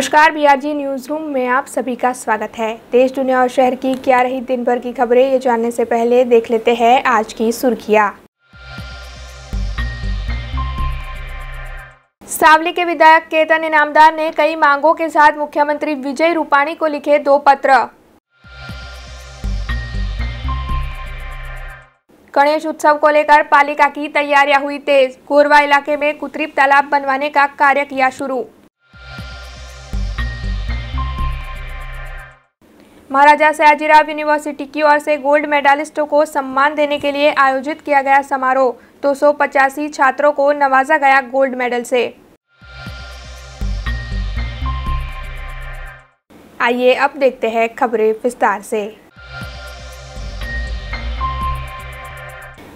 नमस्कार, BRG news room में आप सभी का स्वागत है। देश, दुनिया और शहर की क्या रही दिन भर की खबरें, ये जानने से पहले देख लेते हैं आज की सुर्खियां। सावली के विधायक केतन इनामदार ने कई मांगों के साथ मुख्यमंत्री विजय रूपाणी को लिखे 2 पत्र। गणेश उत्सव को लेकर पालिका की तैयारियां हुई तेज। कोरवा इलाके में कृत्रिम तालाब बनवाने का कार्य किया शुरू। महाराजा सयाजीराव यूनिवर्सिटी की ओर से गोल्ड मेडलिस्टों को सम्मान देने के लिए आयोजित किया गया समारोह। 285 छात्रों को नवाजा गया गोल्ड मेडल से। आइए अब देखते हैं खबरें विस्तार से।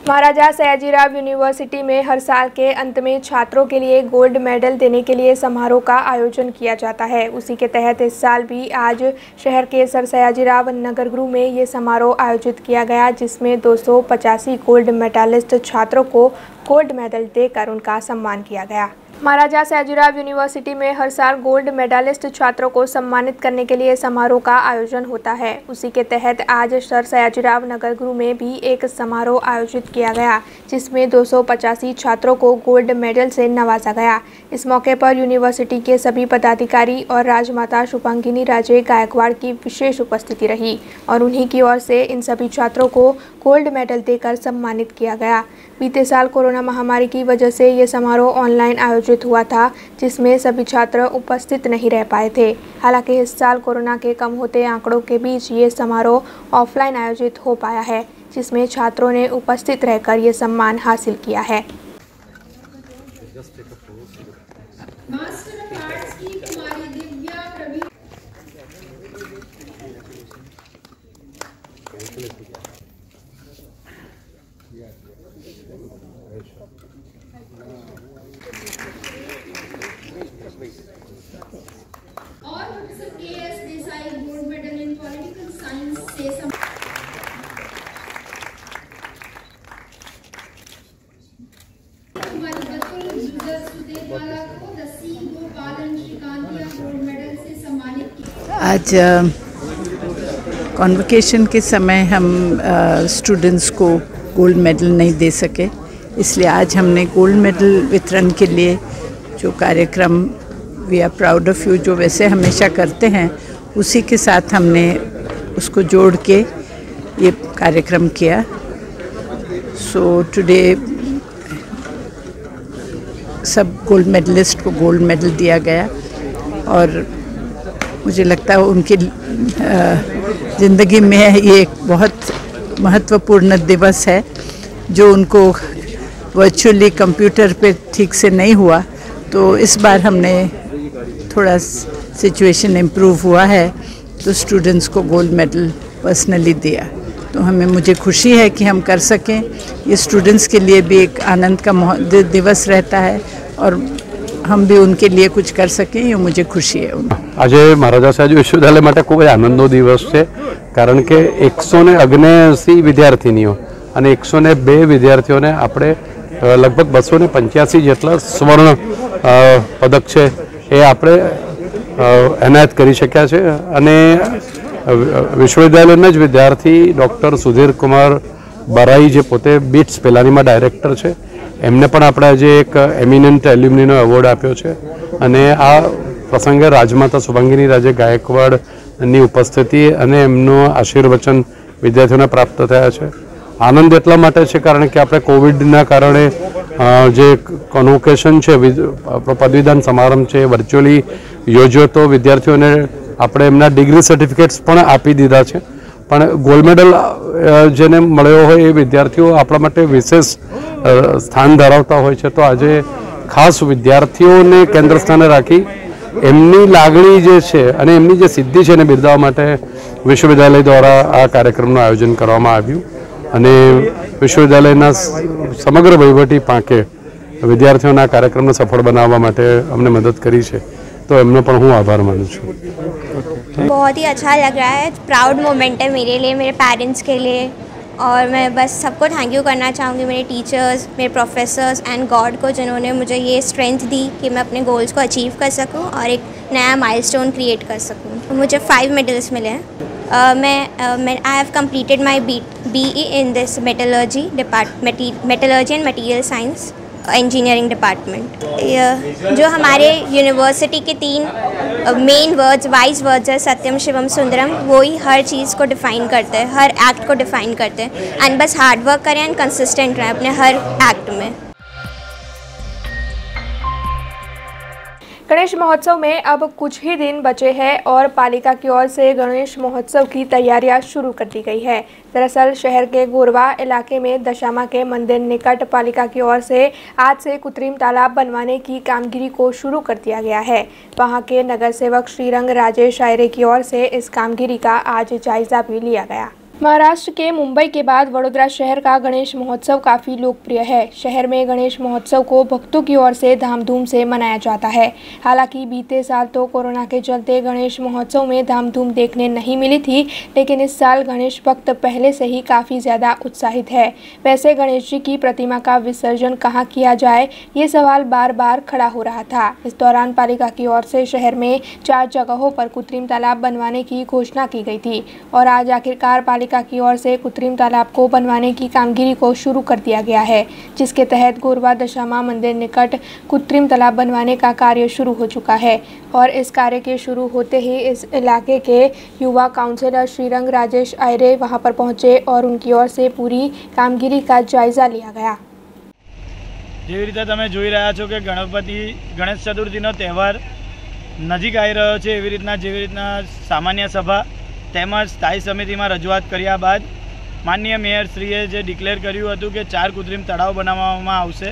महाराजा सयाजीराव यूनिवर्सिटी में हर साल के अंत में छात्रों के लिए गोल्ड मेडल देने के लिए समारोह का आयोजन किया जाता है। उसी के तहत इस साल भी आज शहर के सर सयाजीराव नगर गृह में ये समारोह आयोजित किया गया, जिसमें 285 गोल्ड मेडलिस्ट छात्रों को गोल्ड मेडल देकर उनका सम्मान किया गया। महाराजा सयाजीराव यूनिवर्सिटी में हर साल गोल्ड मेडलिस्ट छात्रों को सम्मानित करने के लिए समारोह का आयोजन होता है। उसी के तहत आज सर सयाजीराव नगर गृह में भी एक समारोह आयोजित किया गया, जिसमें 285 छात्रों को गोल्ड मेडल से नवाजा गया। इस मौके पर यूनिवर्सिटी के सभी पदाधिकारी और राजमाता शुभांगिनी राजे गायकवाड़ की विशेष उपस्थिति रही और उन्हीं की ओर से इन सभी छात्रों को गोल्ड मेडल देकर सम्मानित किया गया। बीते साल कोरोना महामारी की वजह से ये समारोह ऑनलाइन आयोजित हुआ था, जिसमें सभी छात्र उपस्थित नहीं रह पाए थे। हालांकि इस साल कोरोना के कम होते आंकड़ों के बीच ये समारोह ऑफलाइन आयोजित हो पाया है, जिसमें छात्रों ने उपस्थित रहकर ये सम्मान हासिल किया है। और professor KS. Desai gold medal in political science से कुमारी बतुल सुदेवाला को दसी गोपालन श्रीकांतिया गोल्ड मेडल से सम्मानित किया। आज कॉन्वोकेशन के समय हम स्टूडेंट्स को गोल्ड मेडल नहीं दे सके, इसलिए आज हमने गोल्ड मेडल वितरण के लिए जो कार्यक्रम we are proud of you जो वैसे हमेशा करते हैं, उसी के साथ हमने उसको जोड़ के ये कार्यक्रम किया। सो टुडे सब गोल्ड मेडलिस्ट को गोल्ड मेडल दिया गया और मुझे लगता है उनकी ज़िंदगी में ये एक बहुत महत्वपूर्ण दिवस है, जो उनको वर्चुअली कंप्यूटर पे ठीक से नहीं हुआ, तो इस बार हमने थोड़ा सिचुएशन इम्प्रूव हुआ है तो स्टूडेंट्स को गोल्ड मेडल पर्सनली दिया। तो मुझे खुशी है कि हम कर सकें। ये स्टूडेंट्स के लिए भी एक आनंद का दिवस रहता है और हम भी उनके लिए कुछ कर सकें, ये मुझे खुशी है। आज महाराजा सयाजी विश्वविद्यालय માટે ખૂબ જ આનંદનો દિવસ છે, કારણ કે 179 વિદ્યાર્થીનીઓ અને 102 વિદ્યાર્થીઓને આપણે લગભગ 285 જેટલા સ્વર્ણ પદક છે એ આપણે એનાયત કરી શક્યા છે। અને વિશ્વવિદ્યાલયના જ વિદ્યાર્થી ડૉક્ટર સુધીર કુમાર બરાઈ, જે પોતે બીટ્સ પેલાનીમાં ડાયરેક્ટર છે, એમને પણ આપણે આજે એક એમિનન્ટ એલ્યુમિનીનો એવોર્ડ આપ્યો છે। અને આ પ્રસંગે રાજમાતા શુભાંગીની રાજે ગાયકવાડની ઉપસ્થિતિ અને એમનો આશીર્વચન વિદ્યાર્થીઓને પ્રાપ્ત થયા છે। આનંદ એટલા માટે છે કારણ કે આપણે કોવિડના કારણે જે કન્વોકેશન છે, પદવીદાન સમારંભ છે, વર્ચ્યુઅલી યોજ્યો તો વિદ્યાર્થીઓને આપણે એમના ડિગ્રી સર્ટિફિકેટ્સ પણ આપી દીધા છે, પણ ગોલ્ડ મેડલ જેને મળ્યો હોય એ વિદ્યાર્થીઓ આપણા માટે વિશેષ સ્થાન ધરાવતા હોય છે। તો આજે ખાસ વિદ્યાર્થીઓને કેન્દ્ર સ્થાને રાખી એમની લાગણી જે છે અને એમની જે સિદ્ધિ છે એને બિરદાવવા માટે વિશ્વવિદ્યાલય દ્વારા આ કાર્યક્રમનું આયોજન કરવામાં આવ્યું અને વિશ્વવિદ્યાલયના સમગ્ર વહીવટી પાંખે વિદ્યાર્થીઓના કાર્યક્રમને સફળ બનાવવા માટે અમને મદદ કરી છે, तो एमનો પણ હું આભાર માનું છું। बहुत ही अच्छा लग रहा है, प्राउड मोमेंट है मेरे लिए, मेरे पेरेंट्स के लिए, और मैं बस सबको थैंक यू करना चाहूँगी, मेरे टीचर्स, मेरे प्रोफेसर्स एंड गॉड को, जिन्होंने मुझे ये स्ट्रेंथ दी कि मैं अपने गोल्स को अचीव कर सकूँ और एक नया माइलस्टोन क्रिएट कर सकूँ। मुझे 5 मेडल्स मिले हैं। मैं I have completed my BE in this metallurgy and material science engineering department. जो हमारे यूनिवर्सिटी के 3 मेन वर्ड्स, वाइज वर्ड्स है, सत्यम शिवम सुंदरम, वो ही हर चीज़ को डिफ़ाइन करते हैं, हर एक्ट को डिफ़ाइन करते हैं। एंड बस हार्ड वर्क करें एंड कंसिस्टेंट रहें अपने हर एक्ट में। गणेश महोत्सव में अब कुछ ही दिन बचे हैं और पालिका की ओर से गणेश महोत्सव की तैयारियां शुरू कर दी गई है। दरअसल शहर के गोरवा इलाके में दशामा के मंदिर निकट पालिका की ओर से आज से कृत्रिम तालाब बनवाने की कामगिरी को शुरू कर दिया गया है। वहां के नगर सेवक श्रीरंग राजेश आयरे की ओर से इस कामगिरी का आज जायजा भी लिया गया। महाराष्ट्र के मुंबई के बाद वडोदरा शहर का गणेश महोत्सव काफ़ी लोकप्रिय है। शहर में गणेश महोत्सव को भक्तों की ओर से धामधूम से मनाया जाता है। हालांकि बीते साल तो कोरोना के चलते गणेश महोत्सव में धामधूम देखने नहीं मिली थी, लेकिन इस साल गणेश भक्त पहले से ही काफ़ी ज़्यादा उत्साहित है। वैसे गणेश जी की प्रतिमा का विसर्जन कहाँ किया जाए, ये सवाल बार बार खड़ा हो रहा था। इस दौरान पालिका की ओर से शहर में 4 जगहों पर कृत्रिम तालाब बनवाने की घोषणा की गई थी और आज आखिरकार पालिका की ओर से कृत्रिम तालाब को बनवाने की कामगिरी को शुरू कर दिया गया है, जिसके तहत गोरवा दशामा मंदिर निकट कृत्रिम तालाब बनवाने का कार्य शुरू हो चुका है। और इस कार्य के शुरू होते ही इस इलाके के युवा काउंसिलर श्रीरंग राजेश आयरे वहां पर पहुंचे और उनकी ओर से पूरी कामगिरी का जायजा लिया गया। જેવી રીતે તમે જોઈ રહ્યા છો કે ગણેશ ચતુર્થીનો તહેવાર નજીક આવી રહ્યો છે, એવી રીતના સામાન્ય સભા તેમજ સ્થાયી સમિતિમાં રજૂઆત કર્યા બાદ માનનીય મેયરશ્રીએ જે ડિક્લેર કર્યું હતું કે 4 કૃત્રિમ તળાવ બનાવવામાં આવશે,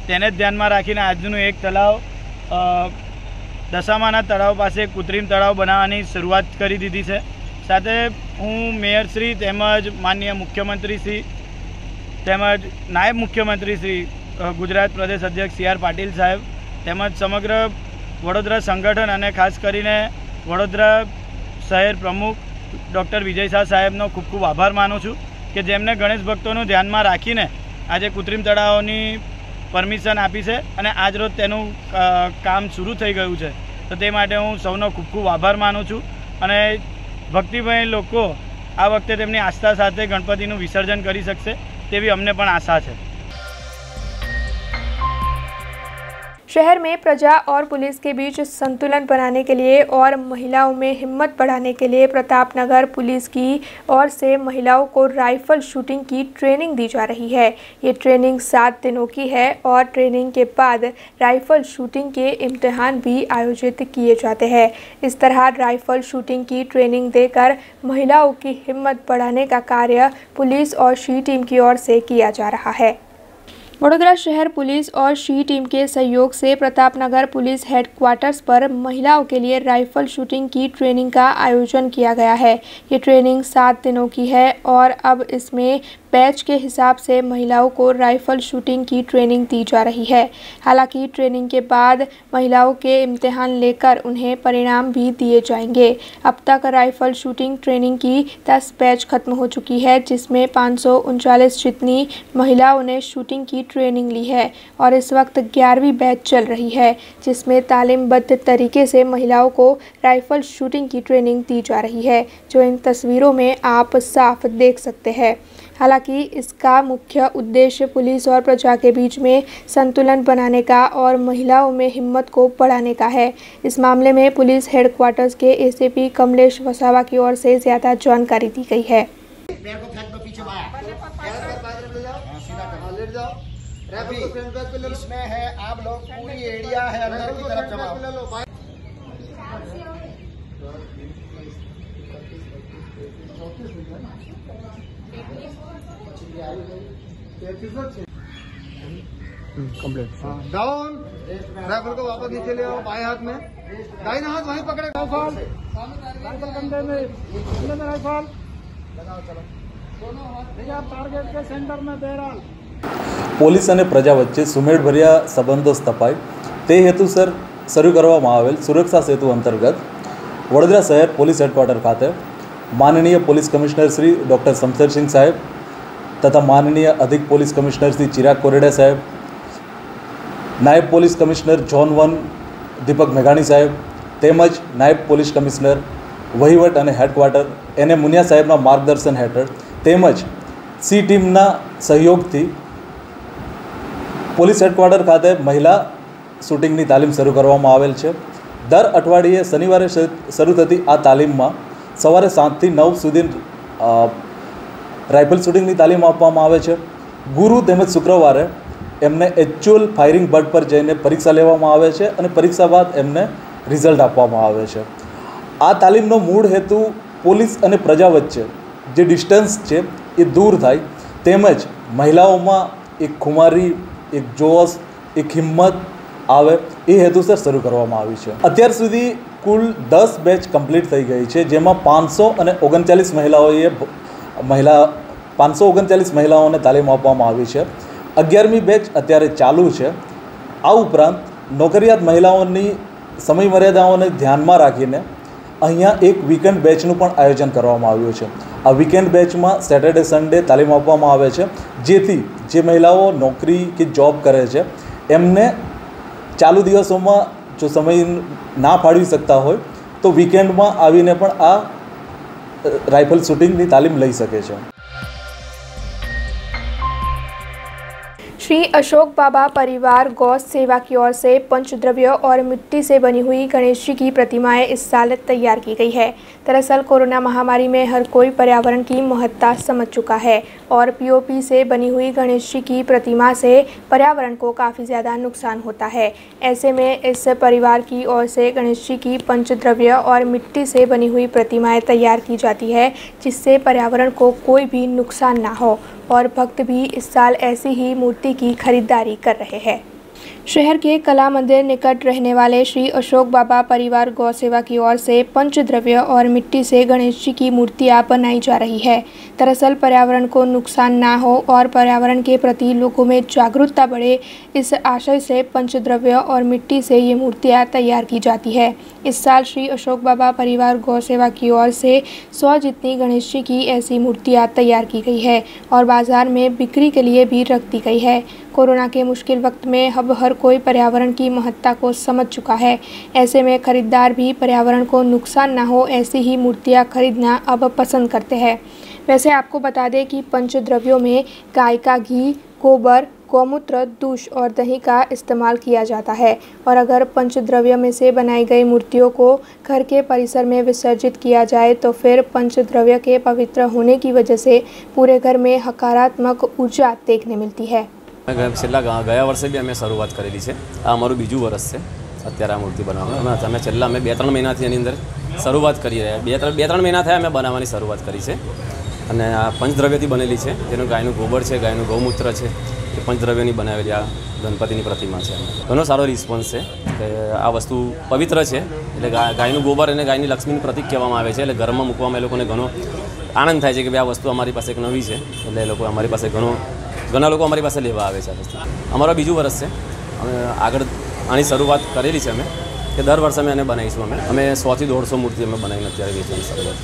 તેને ધ્યાનમાં રાખીને આજનું એક તળાવ દશામાના તળાવ પાસે કૃત્રિમ તળાવ બનાવવાની શરૂઆત કરી દીધી છે। સાથે હું મેયરશ્રી તેમજ માનનીય મુખ્યમંત્રીશ્રી તેમજ નાયબ મુખ્યમંત્રીશ્રી ગુજરાત પ્રદેશ અધ્યક્ષ CR પાટીલ સાહેબ તેમજ સમગ્ર વડોદરા સંગઠન અને ખાસ કરીને વડોદરા શહેર પ્રમુખ ડૉક્ટર વિજય શાહ સાહેબનો ખૂબ ખૂબ આભાર માનું છું કે જેમને ગણેશ ભક્તોનું ધ્યાનમાં રાખીને આજે કૃત્રિમ તળાવોની પરમિશન આપી છે અને આજરોજ તેનું કામ શરૂ થઈ ગયું છે। તો તે માટે હું સૌનો ખૂબ ખૂબ આભાર માનું છું અને ભક્તિમય લોકો આ વખતે તેમની આસ્થા સાથે ગણપતિનું વિસર્જન કરી શકશે તેવી અમને પણ આશા છે। शहर में प्रजा और पुलिस के बीच संतुलन बनाने के लिए और महिलाओं में हिम्मत बढ़ाने के लिए प्रतापनगर पुलिस की ओर से महिलाओं को राइफल शूटिंग की ट्रेनिंग दी जा रही है। ये ट्रेनिंग 7 दिनों की है और ट्रेनिंग के बाद राइफल शूटिंग के इम्तिहान भी आयोजित किए जाते हैं। इस तरह राइफल शूटिंग की ट्रेनिंग देकर महिलाओं की हिम्मत बढ़ाने का कार्य पुलिस और शी टीम की ओर से किया जा रहा है। वडोदरा शहर पुलिस और शी टीम के सहयोग से प्रतापनगर पुलिस हेडक्वार्टर्स पर महिलाओं के लिए राइफल शूटिंग की ट्रेनिंग का आयोजन किया गया है। ये ट्रेनिंग 7 दिनों की है और अब इसमें बैच के हिसाब से महिलाओं को राइफल शूटिंग की ट्रेनिंग दी जा रही है। हालांकि ट्रेनिंग के बाद महिलाओं के इम्तिहान लेकर उन्हें परिणाम भी दिए जाएंगे। अब तक राइफल शूटिंग ट्रेनिंग की 10 बैच खत्म हो चुकी है, जिसमें 539 जितनी महिलाओं ने शूटिंग की ट्रेनिंग ली है और इस वक्त 11वीं बैच चल रही है, जिसमें तालीमबद्ध तरीके से महिलाओं को राइफल शूटिंग की ट्रेनिंग दी जा रही है, जो इन तस्वीरों में आप साफ देख सकते हैं। हालांकि इसका मुख्य उद्देश्य पुलिस और प्रजा के बीच में संतुलन बनाने का और महिलाओं में हिम्मत को बढ़ाने का है। इस मामले में पुलिस हेडक्वार्टर्स के ACP कमलेश वसावा की ओर से ज़्यादा जानकारी दी गई है। इसमें है आप लोग पूरी एरिया है अंदर की तरफ जमा। डाउन राइफल को वापस नीचे ले आओ, बाएं हाथ में, दाहिना हाथ वहीं पकड़े, राइफल कंधे में, राइफल लगाओ, चलो दोनों हाथ टारगेट के सेंटर में बहरहाल। પોલીસ અને પ્રજા વચ્ચે સુમેળભર્યા સંબંધો સ્થપાય તે હેતુસર શરૂ કરવામાં આવેલ સુરક્ષા સેતુ અંતર્ગત વડોદરા શહેર પોલીસ હેડક્વાર્ટર ખાતે માનનીય police commissioner Shri doctor Shamsher Singh સાહેબ તથા માનનીય અધિક પોલીસ કમિશનર શ્રી ચિરાગ કોરેડા સાહેબ, નાયબ પોલીસ કમિશનર ઝોન 1 દીપક મેઘાણી સાહેબ તેમજ નાયબ પોલીસ કમિશનર વહીવટ અને હેડક્વાર્ટર એને મુનિયા સાહેબના માર્ગદર્શન હેઠળ તેમજ સી ટીમના સહયોગથી પોલીસ હેડક્વાર્ટર ખાતે મહિલા શૂટિંગની તાલીમ શરૂ કરવામાં આવેલ છે। દર અઠવાડિયે શનિવારે શરૂ થતી આ તાલીમમાં સવારે 7 થી 9 સુધી રાઇફલ શૂટિંગની તાલીમ આપવામાં આવે છે। ગુરુ તેમજ શુક્રવારે એમને એક્ચ્યુઅલ ફાયરિંગ બર્ડ પર જઈને પરીક્ષા લેવામાં આવે છે અને પરીક્ષા બાદ એમને રિઝલ્ટ આપવામાં આવે છે। આ તાલીમનો મૂળ હેતુ પોલીસ અને પ્રજા વચ્ચે જે ડિસ્ટન્સ છે એ દૂર થાય તેમજ મહિલાઓમાં એક ખુમારી, એક જોશ, એક હિંમત આવે એ હેતુસર શરૂ કરવામાં આવી છે। અત્યાર સુધી કુલ 10 બેચ કમ્પ્લીટ થઈ ગઈ છે, જેમાં 539 મહિલાઓને તાલીમ આપવામાં આવી છે। 11મી બેચ અત્યારે ચાલુ છે। આ ઉપરાંત નોકરિયાત મહિલાઓની સમય મર્યાદાઓને ધ્યાનમાં રાખીને અહીંયા એક વીકેન્ડ બેચનું પણ આયોજન કરવામાં આવ્યું છે। આ વીકેન્ડ બેચમાં સેટરડે સન્ડે તાલીમ આપવામાં આવે છે, જેથી જે મહિલાઓ નોકરી કે જોબ કરે છે એમને ચાલુ દિવસોમાં જો સમય ના ફાળવી શકતા હોય તો વીકેન્ડમાં આવીને પણ આ રાઇફલ શૂટિંગની તાલીમ લઈ શકે છે। श्री अशोक बाबा परिवार गौ सेवा की ओर से पंचद्रव्य और मिट्टी से बनी हुई गणेश जी की प्रतिमाएं इस साल तैयार की गई है। दरअसल कोरोना महामारी में हर कोई पर्यावरण की महत्ता समझ चुका है और पीओपी से बनी हुई गणेश जी की प्रतिमा से पर्यावरण को काफ़ी ज़्यादा नुकसान होता है। ऐसे में इस परिवार की ओर से गणेश जी की पंचद्रव्य और मिट्टी से बनी हुई प्रतिमाएं तैयार की जाती है, जिससे पर्यावरण को कोई भी नुकसान ना हो और भक्त भी इस साल ऐसी ही मूर्ति की खरीदारी कर रहे हैं। शहर के कला मंदिर निकट रहने वाले श्री अशोक बाबा परिवार गौ सेवा की ओर से पंचद्रव्य और मिट्टी से गणेश जी की मूर्तियां बनाई जा रही है। दरअसल पर्यावरण को नुकसान ना हो और पर्यावरण के प्रति लोगों में जागरूकता बढ़े, इस आशय से पंचद्रव्य और मिट्टी से ये मूर्तियां तैयार की जाती है। इस साल श्री अशोक बाबा परिवार गौ सेवा की ओर से 100 जितनी गणेश जी की ऐसी मूर्तियां तैयार की गई है और बाजार में बिक्री के लिए भी रख दी गई है। कोरोना के मुश्किल वक्त में अब हर कोई पर्यावरण की महत्ता को समझ चुका है। ऐसे में खरीदार भी पर्यावरण को नुकसान ना हो ऐसी ही मूर्तियां खरीदना अब पसंद करते हैं। वैसे आपको बता दें कि पंचद्रव्यों में गाय का घी, गोबर, गौमूत्र, दूध और दही का इस्तेमाल किया जाता है और अगर पंचद्रव्य में से बनाई गई मूर्तियों को घर के परिसर में विसर्जित किया जाए तो फिर पंचद्रव्य के पवित्र होने की वजह से पूरे घर में हकारात्मक ऊर्जा देखने मिलती है। छेल्ला गया वर्षे भी अमे शुरुआत करेली है। आ अमरु बीजू वर्ष है अत्यारे आ मूर्ति बनाववानुं। अमे छेल्ला अमे 2-3 महीनाथी एनी अंदर शुरुआत करी रह्या। 2-3 महीना थया अमे बनाववानी शुरुआत करी है અને આ પંચદ્રવ્યથી બનેલી છે, જેનું ગાયનું ગોબર છે, ગાયનું ગૌમૂત્ર છે, એ પંચદ્રવ્યની બનાવેલી આ ગણપતિની પ્રતિમા છે। ઘણો સારો રિસ્પોન્સ છે કે આ વસ્તુ પવિત્ર છે, એટલે ગાયનું ગોબર અને ગાયની લક્ષ્મીનું પ્રતીક કહેવામાં આવે છે, એટલે ઘરમાં મૂકવામાં એ લોકોને ઘણો આનંદ થાય છે કે ભાઈ આ વસ્તુ અમારી પાસે એક નવી છે, એટલે એ લોકો અમારી પાસે ઘણા લોકો અમારી પાસે લેવા આવે છે આ વસ્તુ। અમારો બીજું વર્ષ છે, અમે આગળ આની શરૂઆત કરેલી છે અમે કે દર વર્ષે અમે આને બનાવીશું। અમે 100 થી 150 મૂર્તિ અમે બનાવીને અત્યારે વેચવાની શરૂઆત।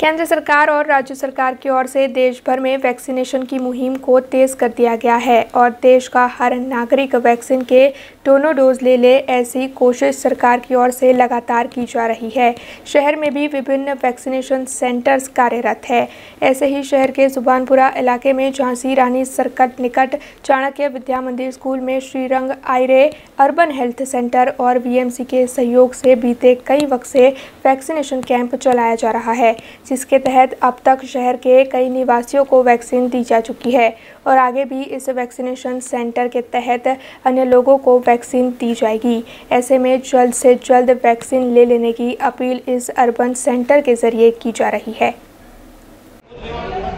केंद्र सरकार और राज्य सरकार की ओर से देश भर में वैक्सीनेशन की मुहिम को तेज कर दिया गया है और देश का हर नागरिक वैक्सीन के दोनों डोज ले ले, ऐसी कोशिश सरकार की ओर से लगातार की जा रही है। शहर में भी विभिन्न वैक्सीनेशन सेंटर्स कार्यरत है। ऐसे ही शहर के सुभानपुरा इलाके में झांसी रानी सर्कट निकट चाणक्य विद्या मंदिर स्कूल में Shrirang Ayre urban health centre और वीएमसी के सहयोग से बीते कई वक्त से वैक्सीनेशन कैंप चलाया जा रहा है, जिसके तहत अब तक शहर के कई निवासियों को वैक्सीन दी जा चुकी है और आगे भी इस वैक्सीनेशन सेंटर के तहत अन्य लोगों को वैक्सीन दी जाएगी। ऐसे में जल्द से जल्द वैक्सीन ले लेने की अपील इस अर्बन सेंटर के जरिए की जा रही है।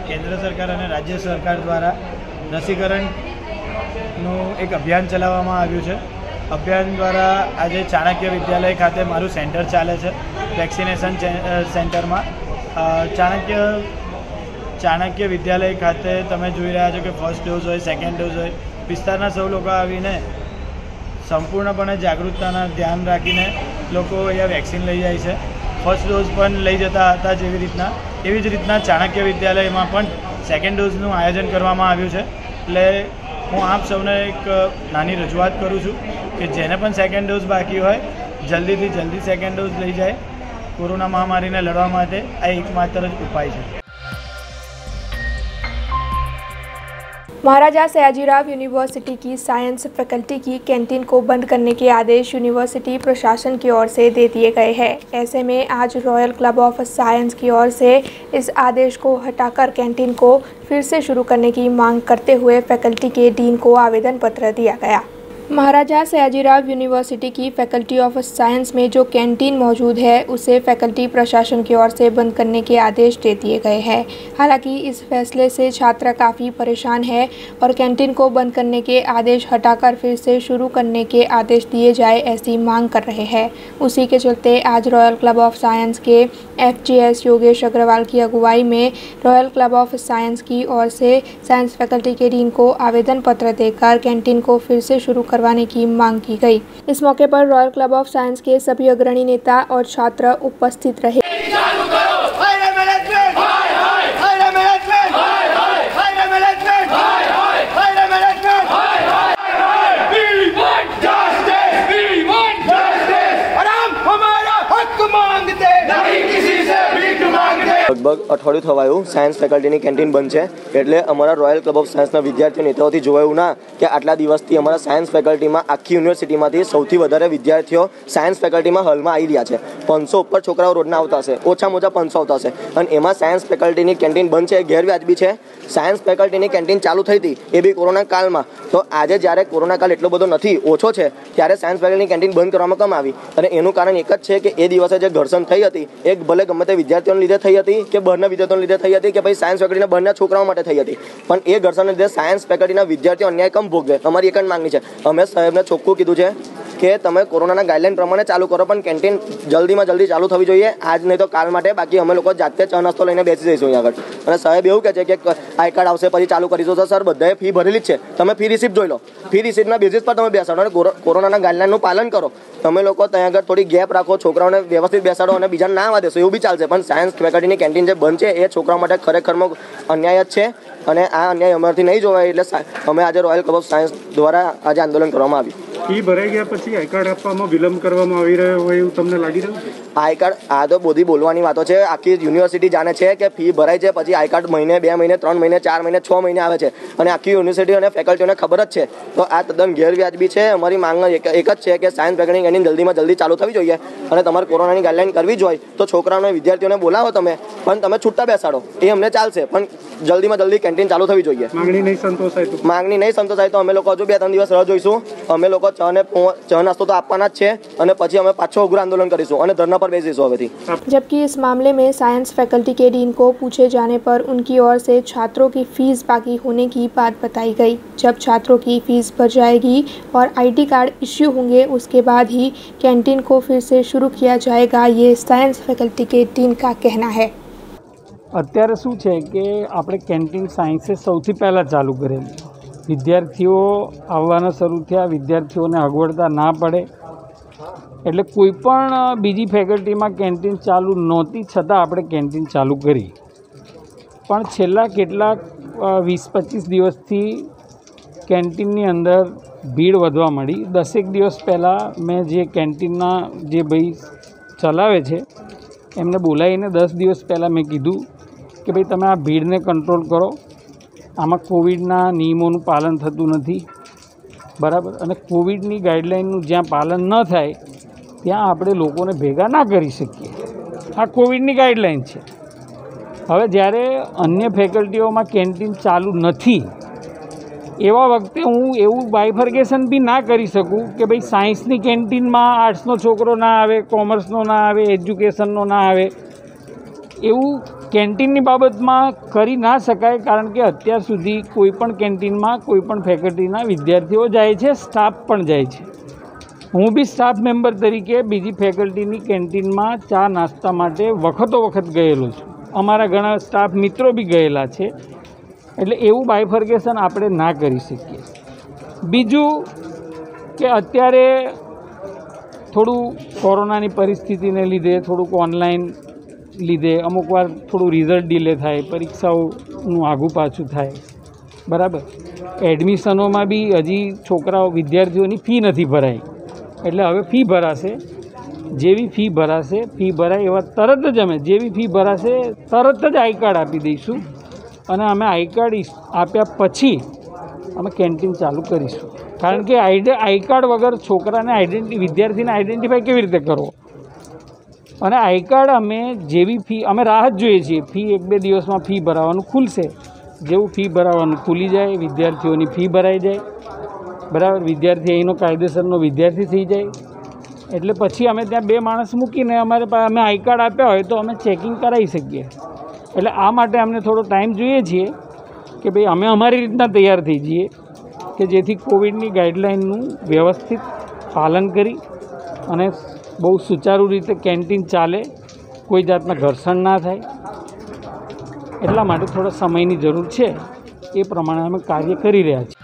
केंद्र सरकार और राज्य सरकार द्वारा रसीकरणનું एक अभियान चलावવામાં આવ્યું છે। अभियान द्वारा आज चाणक्य विद्यालय खाते मारू सेंटर चाले छे। वेक्सिनेशन सेंटर में चाणक्य विद्यालय खाते तमे जोई रह्या छो कि फर्स्ट डोज होय, सेकंड डोज होय, विस्तारना सौ लोग आवीने संपूर्णपणे जागरूकताना ध्यान राखीने लोको अहींया वेक्सिन लई जाय छे। फर्स्ट डोज पण लई जता हता, एवी ज रीतना चाणक्य विद्यालय में पण सेकंड डोजनुं आयोजन करवामां आव्युं छे। એટલે હું આપ સૌને એક નાની રજૂઆત કરું છું કે જેને પણ સેકન્ડ ડોઝ બાકી હોય જલ્દીથી જલ્દી સેકન્ડ ડોઝ લઈ જાય. કોરોना महामारी ने लड़वा माटे आ एकमात्र ज उपाय है. महाराजा सयाजीराव यूनिवर्सिटी की साइंस फैकल्टी की कैंटीन को बंद करने के आदेश यूनिवर्सिटी प्रशासन की ओर से दे दिए गए हैं. ऐसे में आज रॉयल क्लब ऑफ साइंस की ओर से इस आदेश को हटाकर कैंटीन को फिर से शुरू करने की मांग करते हुए फैकल्टी के डीन को आवेदन पत्र दिया गया. महाराजा सयाजीराव यूनिवर्सिटी की फैकल्टी ऑफ साइंस में जो कैंटीन मौजूद है उसे फैकल्टी प्रशासन की ओर से बंद करने के आदेश दे दिए गए हैं. हालांकि इस फैसले से छात्र काफ़ी परेशान है और कैंटीन को बंद करने के आदेश हटाकर फिर से शुरू करने के आदेश दिए जाए ऐसी मांग कर रहे हैं. उसी के चलते आज रॉयल क्लब ऑफ साइंस के FGS योगेश अग्रवाल की अगुवाई में रॉयल क्लब ऑफ साइंस की ओर से साइंस फैकल्टी के डीन को आवेदन पत्र देकर कैंटीन को फिर से शुरू करवाने की मांग की गई. इस मौके पर रॉयल क्लब ऑफ साइंस के सभी अग्रणी नेता और छात्र उपस्थित रहे. लगभग अठवाडिયું થવાયું સાયન્સ ફેકલ્ટીની કેન્ટીન બંધ છે એટલે અમારા રોયલ ક્લબ ઓફ સાયન્સના વિદ્યાર્થીઓ નેતાઓથી જોવાયું ના કે આટલા દિવસથી અમારા સાયન્સ ફેકલ્ટીમાં આખી યુનિવર્સિટીમાંથી સૌથી વધારે વિદ્યાર્થીઓ સાયન્સ ફેકલ્ટીમાં હાલમાં આવી રહ્યા છે. 500 ઉપર છોકરાઓ રોજના આવતા હશે, ઓછામાં ઓછા 500 આવતા હશે અને એમાં સાયન્સ ફેકલ્ટીની કેન્ટીન બંધ છે, ગેરવ્યાજબી છે. સાયન્સ ફેકલ્ટીની કેન્ટીન ચાલુ થઈ હતી એ બી કોરોના કાળમાં. તો આજે જ્યારે કોરોના કાળ એટલો બધો નથી, ઓછો છે, ત્યારે સાયન્સ ફેકલ્ટીની કેન્ટીન બંધ કરવામાં કેમ આવી? અને એનું કારણ એક જ છે કે એ દિવસે જે ઘર્ષણ થઈ હતી એ ભલે ગમે તે વિદ્યાર્થીઓને લીધે થઈ હતી કે બહારના વિદ્યાર્થીઓને લીધે થઈ હતી કે ભાઈ સાયન્સ ફેકલ્ટીના બહારના છોકરાઓ માટે થઈ હતી, પણ એ ઘર્ષણને લીધે સાયન્સ ફેકલ્ટીના વિદ્યાર્થીઓ અન્યાય કમ ભોગવે. અમારી એક જ માંગણી છે. અમે સાહેબને ચોખ્ખું કીધું છે કે તમે કોરોનાના ગાઈડલાઈન પ્રમાણે ચાલુ કરો, પણ કેન્ટીન જલ્દીમાં જલ્દી ચાલુ થવી જોઈએ. આજ નહીં તો કાલ માટે. બાકી અમે લોકો જાતે ચા નાસ્તો લઈને બેસી જઈશું અહીંયા આગળ. અને સાહેબ એવું કહે છે કે આઈ કાર્ડ આવશે પછી ચાલુ કરીશું. તો સર બધાએ ફી ભરેલી જ છે, તમે ફી રિસિપ્ટ જોઈ લો. ફી રિસિપ્ટના બેઝિસ પર તમે બેસાડો અને કોરોનાના ગાઈડલાઈનનું પાલન કરો. તમે લોકો ત્યાં આગળ થોડી ગેપ રાખો, છોકરાઓને વ્યવસ્થિત બેસાડો અને બીજાને ના આવવા દેશો એવું બી ચાલશે. પણ સાયન્સ ફેકલ્ટીની કેન્ટીન જે બંધ છે એ છોકરાઓ માટે ખરેખરમાં અન્યાય જ છે અને આ અન્યાય અમારાથી નહીં જોવાય. એટલે અમે આજે રોયલ ક્લબ ઓફ સાયન્સ દ્વારા આજે આંદોલન કરવામાં આવ્યું. ફી ભરાઈ ગયા પછી આઈ કાર્ડ આપવામાં વિલંબ કરવામાં આવી રહ્યો હોય એવું તમને લાગી રહ્યું? આઈ કાર્ડ આ તો બધી બોલવાની વાતો છે. આખી યુનિવર્સિટી જાણે છે કે ફી ભરાય છે પછી આઈ કાર્ડ મહિને, 2 મહિને, 3 મહિને, 4 મહિને, 6 મહિને આવે છે અને આખી યુનિવર્સિટી અને ફેકલ્ટીઓને ખબર જ છે. તો આ તદ્દન ગેરવ્યાજબી છે. અમારી માંગ એક જ છે કે સાયન્સ ફેકલ્ટીની કેન્ટીન જલ્દીમાં જલ્દી ચાલુ થવી જોઈએ અને તમારે કોરોનાની ગાઈડલાઈન કરવી જ હોય તો છોકરાઓને વિદ્યાર્થીઓને બોલાવો તમે, પણ તમે છૂટા બેસાડો એ અમને ચાલશે, પણ જલ્દીમાં જલ્દી કેન્ટીન ચાલુ થવી જોઈએ. માંગણી નહીં સંતોષાય તો અમે લોકો હજુ 2-3 દિવસ રાહ જોઈશું. અમે લોકો चा नाश्तो तो आपवाना ज छे અને પછી અમે પાછો ઉગ્ર आंदोलन करीશું અને धरना पर બેસીશું હવેથી. जबकि इस मामले में साइंस फैकल्टी के डीन को पूछे जाने पर उनकी ओर से छात्रों की फीस बाकी होने की बात बताई गई. जब छात्रों की फीस भर जाएगी और ID कार्ड इश्यू होंगे उसके बाद ही कैंटीन को फिर से शुरू किया जाएगा, ये साइंस फैकल्टी के डीन का कहना है. અત્યારે શું છે કે આપણે કેન્ટીન સાયન્સે સૌથી પહેલાં ચાલુ કરેલી. વિદ્યાર્થીઓ આવવાના શરૂ થયા, વિદ્યાર્થીઓને અગવડતા ના પડે એટલે કોઈપણ બીજી ફેકલ્ટીમાં કેન્ટીન ચાલુ નહોતી છતાં આપણે કેન્ટીન ચાલુ કરી. પણ છેલ્લા કેટલાક 20-25 દિવસથી કેન્ટીનની અંદર ભીડ વધવા મળી. 10 દિવસ પહેલાં મેં જે કેન્ટીનના જે ભાઈ ચલાવે છે એમને બોલાવીને 10 દિવસ પહેલાં મેં કીધું કે ભાઈ તમે આ ભીડને કંટ્રોલ કરો, આમાં કોવિડના નિયમોનું પાલન થતું નથી બરાબર, અને કોવિડની ગાઈડલાઇનનું જ્યાં પાલન ન થાય ત્યાં આપણે લોકોને ભેગા ના કરી શકીએ. આ કોવિડની ગાઈડલાઇન છે. હવે જ્યારે અન્ય ફેકલ્ટીઓમાં કેન્ટીન ચાલુ નથી એવા વખતે હું એવું બાયફર્ગેશન બી ના કરી શકું કે ભાઈ સાયન્સની કેન્ટીનમાં આર્ટ્સનો છોકરો ના આવે, કોમર્સનો ના આવે, એજ્યુકેશનનો ના આવે, એવું કેન્ટીનની બાબતમાં કરી ના શકાય. કારણ કે અત્યાર સુધી કોઈપણ કેન્ટીનમાં કોઈપણ ફેકલ્ટીના વિદ્યાર્થીઓ જાય છે, સ્ટાફ પણ જાય છે. હું બી સ્ટાફ મેમ્બર તરીકે બીજી ફેકલ્ટીની કેન્ટીનમાં ચા નાસ્તા માટે વખતો વખત ગયેલો છું. અમારા ઘણા સ્ટાફ મિત્રો બી ગયેલા છે. એટલે એવું બાયફર્ગેશન આપણે ના કરી શકીએ. બીજું કે અત્યારે થોડું કોરોનાની પરિસ્થિતિને લીધે થોડુંક ઓનલાઈન લીધે અમુક વાર થોડું રિઝલ્ટ ડિલે થાય, પરીક્ષાઓનું આઘું પાછું થાય બરાબર. એડમિશનોમાં બી હજી છોકરાઓ વિદ્યાર્થીઓની ફી નથી ભરાઈ, એટલે હવે ફી ભરાશે. જેવી ફી ભરાશે, ફી ભરાય એવા તરત જ અમે જેવી ફી ભરાશે તરત જ આઈ કાર્ડ આપી દઈશું, અને અમે આઈ કાર્ડ આપ્યા પછી અમે કેન્ટીન ચાલુ કરીશું. કારણ કે આઈ કાર્ડ વગર છોકરાને વિદ્યાર્થીને આઈડેન્ટિફાઈ કેવી રીતે કરવો? અને આઈ કાર્ડ અમે જેવી ફી અમે રાહ જ જોઈએ છીએ. ફી 1-2 દિવસમાં ફી ભરાવાનું ખુલશે. જેવું ફી ભરાવાનું ખુલી જાય, વિદ્યાર્થીઓની ફી ભરાઈ જાય, બરાબર, વિદ્યાર્થી અહીંનો કાયદેસરનો વિદ્યાર્થી થઈ જાય, એટલે પછી અમે ત્યાં 2 માણસ મૂકીને અમે આઈ કાર્ડ આપ્યા હોય તો અમે ચેકિંગ કરાવી શકીએ. એટલે આ માટે અમને થોડો ટાઈમ જોઈએ છીએ કે ભાઈ અમે અમારી રીતના તૈયાર થઈ જઈએ કે જેથી કોવિડની ગાઈડલાઇનનું વ્યવસ્થિત પાલન કરી અને બહુ સુચારુ રીતે કેન્ટીન ચાલે, કોઈ જાતના ઘર્ષણ ના થાય. એટલા માટે થોડા સમયની જરૂર છે. એ પ્રમાણે અમે કાર્ય કરી રહ્યા છીએ.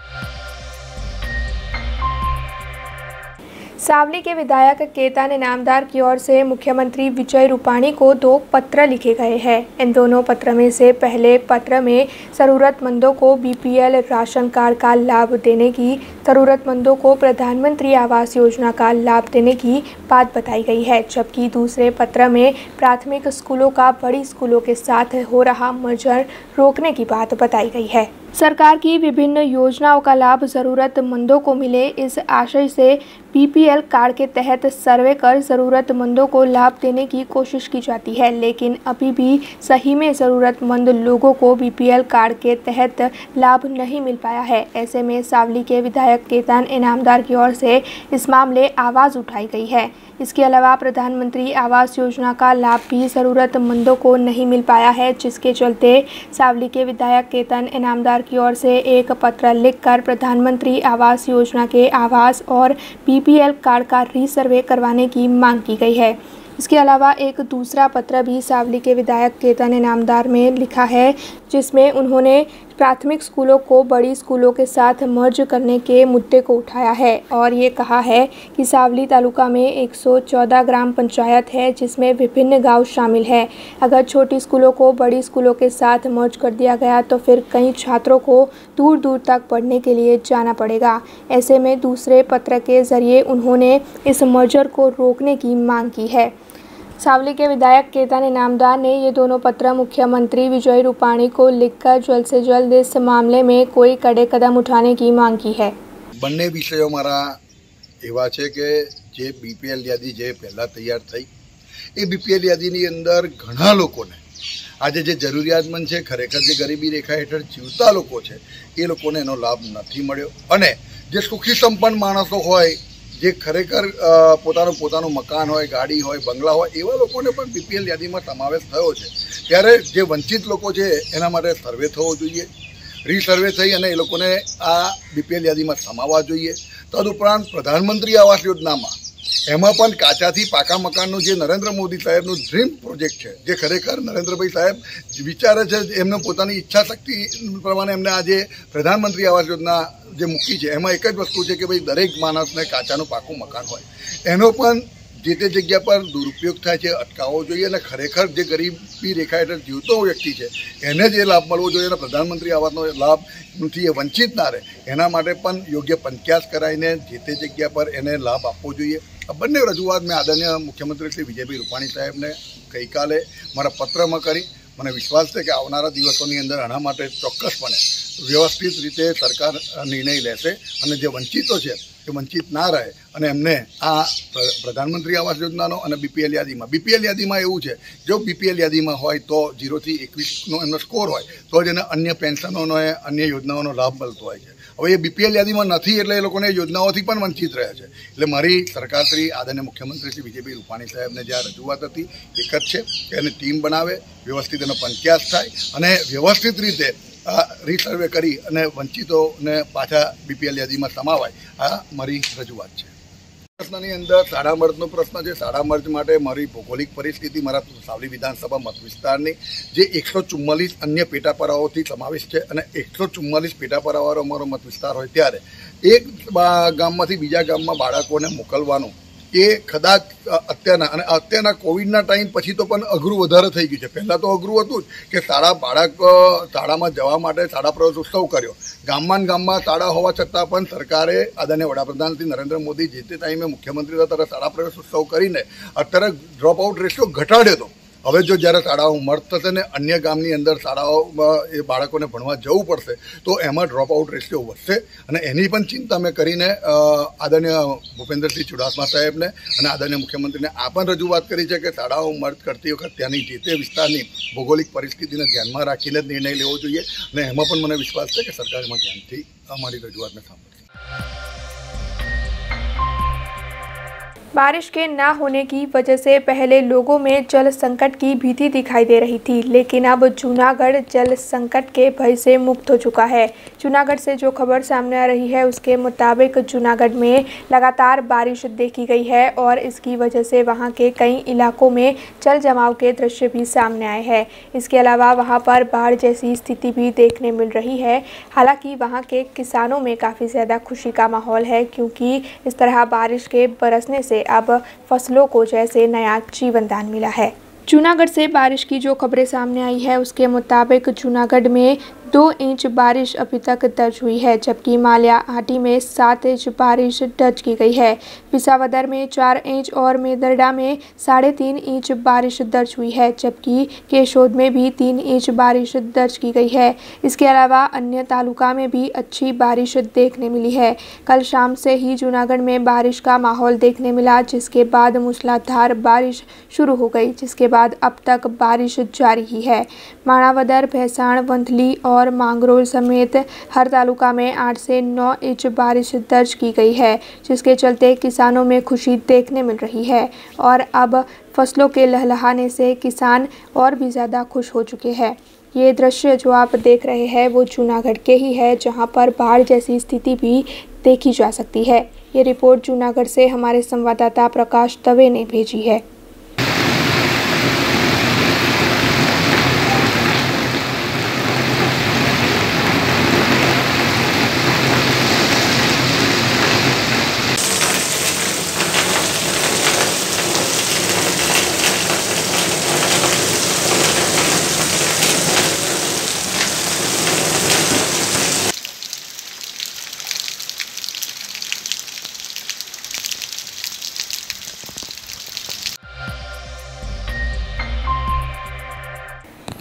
सावली के विधायक केतन इनामदार की ओर से मुख्यमंत्री विजय रूपाणी को 2 पत्र लिखे गए हैं। इन दोनों पत्र में से पहले पत्र में ज़रूरतमंदों को बीपीएल राशन कार्ड का लाभ देने की, ज़रूरतमंदों को प्रधानमंत्री आवास योजना का लाभ देने की बात बताई गई है, जबकि दूसरे पत्र में प्राथमिक स्कूलों का बड़ी स्कूलों के साथ हो रहा मर्जर रोकने की बात बताई गई है। सरकार की विभिन्न योजनाओं का लाभ ज़रूरतमंदों को मिले, इस आशय से बीपीएल कार्ड के तहत सर्वे कर ज़रूरतमंदों को लाभ देने की कोशिश की जाती है, लेकिन अभी भी सही में ज़रूरतमंद लोगों को बीपीएल कार्ड के तहत लाभ नहीं मिल पाया है। ऐसे में सावली के विधायक केतन इनामदार की ओर से इस मामले आवाज़ उठाई गई है। इसके अलावा प्रधानमंत्री आवास योजना का लाभ भी ज़रूरतमंदों को नहीं मिल पाया है, जिसके चलते सावली के विधायक केतन इनामदार की ओर से एक पत्र लिखकर प्रधानमंत्री आवास योजना के आवास और बीपीएल कार्ड का रीसर्वे करवाने की मांग की गई है। इसके अलावा एक दूसरा पत्र भी सावली के विधायक केतन इनामदार में लिखा है, जिसमें उन्होंने प्राथमिक स्कूलों को बड़ी स्कूलों के साथ मर्ज करने के मुद्दे को उठाया है और ये कहा है कि सावली तालुका में 114 ग्राम पंचायत है, जिसमें विभिन्न गांव शामिल है। अगर छोटी स्कूलों को बड़ी स्कूलों के साथ मर्ज कर दिया गया तो फिर कई छात्रों को दूर दूर तक पढ़ने के लिए जाना पड़ेगा। ऐसे में दूसरे पत्र के ज़रिए उन्होंने इस मर्जर को रोकने की मांग की है। सावली के विधायक केतन इनामदार ने ये दोनों पत्र मुख्यमंत्री विजय रूपाणी को लिखकर जल्द से जल्द इस मामले में कोई कड़े कदम उठाने की मांग की है। બંને વિષયો મારા એવા છે કે જે બીપીએલ યાદી જે પહેલાં તૈયાર થઈ એ બીપીએલ યાદીની અંદર ઘણા લોકોને આજે જે જરૂરિયાતમંદ છે, ખરેખર જે ગરીબી રેખા હેઠળ જીવતા લોકો છે એ લોકોને એનો લાભ નથી મળ્યો, અને જે સુખી સંપન્ન માણસો હોય, જે ખરેખર પોતાનું મકાન હોય, ગાડી હોય, બંગલા હોય, એવા લોકોને પણ બીપીએલ યાદીમાં સમાવેશ થયો છે। ત્યારે જે વંચિત લોકો છે એના માટે સર્વે થવો જોઈએ, રીસર્વે થઈ અને એ લોકોને આ બીપીએલ યાદીમાં સમાવવા જોઈએ। તદુપરાંત પ્રધાનમંત્રી આવાસ યોજનામાં એમાં પણ કાચાથી પાકા મકાનનું જે નરેન્દ્ર મોદી સાહેબનું ડ્રીમ પ્રોજેક્ટ છે, જે ખરેખર નરેન્દ્રભાઈ સાહેબ વિચારે છે, એમને પોતાની ઈચ્છા શક્તિ પ્રમાણે એમને આજે પ્રધાનમંત્રી આવાસ યોજના જે મૂકી છે એમાં એક જ વસ્તુ છે કે ભાઈ દરેક માણસને કાચાનું પાકું મકાન હોય, એનો પણ જે તે જગ્યા પર દુરુપયોગ થાય છે અટકાવવો જોઈએ, અને ખરેખર જે ગરીબી રેખા હેઠળ જીવતો વ્યક્તિ છે એને જ એ લાભ મળવો જોઈએ, અને પ્રધાનમંત્રી આવાસનો લાભથી એ વંચિત ના રહે એના માટે પણ યોગ્ય પંચાયત કરાવીને જે તે જગ્યા પર એને લાભ આપવો જોઈએ। આ બંને રજૂઆત મેં આદરણીય મુખ્યમંત્રી શ્રી વિજયભાઈ રૂપાણી સાહેબને ગઈકાલે મારા પત્રમાં કરી। મને વિશ્વાસ છે કે આવનારા દિવસોની અંદર આના માટે ચોક્કસપણે વ્યવસ્થિત રીતે સરકાર નિર્ણય લેશે, અને જે વંચિતો છે એ વંચિત ના રહે, અને એમને આ પ્રધાનમંત્રી આવાસ યોજનાનો અને બીપીએલ યાદીમાં એવું છે, જો બીપીએલ યાદીમાં હોય તો 0 થી 21નો એમનો સ્કોર હોય તો જ એને અન્ય પેન્શનોનો અન્ય યોજનાઓનો લાભ મળતો હોય છે। હવે એ બીપીએલ યાદીમાં નથી એટલે એ લોકોને યોજનાઓથી પણ વંચિત રહ્યા છે। એટલે મારી સરકારશ્રી આદરણીય મુખ્યમંત્રી શ્રી વિજયભાઈ રૂપાણી સાહેબને જે આ રજૂઆત હતી એક જ છે કે એને ટીમ બનાવે, વ્યવસ્થિત એનો પંચાયત થાય અને વ્યવસ્થિત રીતે રીસર્વે કરી અને વંચિતોને પાછા બીપીએલ યાદીમાં સમાવાય, આ મારી રજૂઆત છે। પ્રશ્નની અંદર શાળા મર્જનો પ્રશ્ન છે। શાળા મર્જ માટે મારી ભૌગોલિક પરિસ્થિતિ મારા સાવલી વિધાનસભા મત વિસ્તારની જે 144 અન્ય પેટાપરાઓથી સમાવેશ છે, અને 144 પેટાપરાવાળો અમારો મત વિસ્તાર હોય ત્યારે એક ગામમાંથી બીજા ગામમાં બાળકોને મોકલવાનું એ કદાચ અત્યારના કોવિડના ટાઈમ પછી તો પણ અઘરું વધારે થઈ ગયું છે. પહેલાં તો અઘરું હતું જ કે શાળામાં જવા માટે શાળા પ્રવેશ ઉત્સવ કર્યો. ગામમાં શાળા હોવા છતાં પણ સરકારે આદરણીય વડાપ્રધાન શ્રી નરેન્દ્ર મોદી જે તે ટાઈમે મુખ્યમંત્રી હતા ત્યારે શાળા પ્રવેશ ઉત્સવ કરીને અત્યારે ડ્રોપ આઉટ રેશિયો ઘટાડ્યો હતો. હવે જો જ્યારે શાળાઓ મર્જ થશે ને અન્ય ગામની અંદર શાળાઓમાં એ બાળકોને ભણવા જવું પડશે તો એમાં ડ્રોપ આઉટ રેશિયો વધશે અને એની પણ ચિંતા મેં કરીને આદરણીય ભૂપેન્દ્રસિંહ ચુડાસમા સાહેબને અને આદરણીય મુખ્યમંત્રીને આ પણ રજૂઆત કરી છે કે શાળાઓ મર્જ કરતી વખત ત્યાંની જે તે વિસ્તારની ભૌગોલિક પરિસ્થિતિને ધ્યાનમાં રાખીને જ નિર્ણય લેવો જોઈએ અને એમાં પણ મને વિશ્વાસ છે કે સરકાર એમાં ધ્યાનથી અમારી રજૂઆતને સાંભળશે. बारिश के ना होने की वजह से पहले लोगों में जल संकट की भीति दिखाई दे रही थी, लेकिन अब जूनागढ़ जल संकट के भय से मुक्त हो चुका है। जूनागढ़ से जो खबर सामने आ रही है उसके मुताबिक जूनागढ़ में लगातार बारिश देखी गई है और इसकी वजह से वहां के कई इलाकों में जल जमाव के दृश्य भी सामने आए हैं। इसके अलावा वहां पर बाढ़ जैसी स्थिति भी देखने मिल रही है। हालांकि वहां के किसानों में काफ़ी ज़्यादा खुशी का माहौल है, क्योंकि इस तरह बारिश के बरसने से अब फसलों को जैसे नया जीवन दान मिला है। जूनागढ़ से बारिश की जो खबरें सामने आई है उसके मुताबिक जूनागढ़ में 2 इंच बारिश अभी तक दर्ज हुई है, जबकि मालियाहाटी में 7 इंच बारिश दर्ज की गई है। विसावदर में 4 इंच और मेदरडा में 3.5 इंच बारिश दर्ज हुई है, जबकि केशोद में भी 3 इंच बारिश दर्ज की गई है। इसके अलावा अन्य तालुका में भी अच्छी बारिश देखने मिली है। कल शाम से ही जूनागढ़ में बारिश का माहौल देखने मिला, जिसके बाद मूसलाधार बारिश शुरू हो गई, जिसके बाद अब तक बारिश जारी ही है। माणावदर, भैंसाण, वंथली और मांगरोल समेत हर तालुका में 8 से 9 इंच बारिश दर्ज की गई है, जिसके चलते किसानों में खुशी देखने मिल रही है और अब फसलों के लहलहाने से किसान और भी ज़्यादा खुश हो चुके हैं। ये दृश्य जो आप देख रहे हैं वो जूनागढ़ के ही है, जहां पर बाढ़ जैसी स्थिति भी देखी जा सकती है। ये रिपोर्ट जूनागढ़ से हमारे संवाददाता प्रकाश दवे ने भेजी है।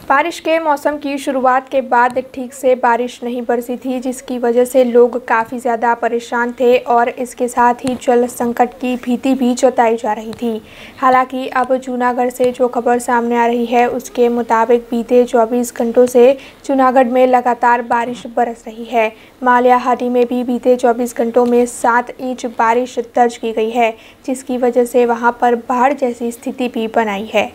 बारिश के मौसम की शुरुआत के बाद ठीक से बारिश नहीं बरसी थी, जिसकी वजह से लोग काफ़ी ज़्यादा परेशान थे और इसके साथ ही जल संकट की भीति भी जताई जा रही थी। हालांकि अब जूनागढ़ से जो खबर सामने आ रही है उसके मुताबिक बीते 24 घंटों से जूनागढ़ में लगातार बारिश बरस रही है। मालियाहाटी में भी बीते 24 घंटों में 7 इंच बारिश दर्ज की गई है, जिसकी वजह से वहां पर बाढ़ जैसी स्थिति भी बनाई है।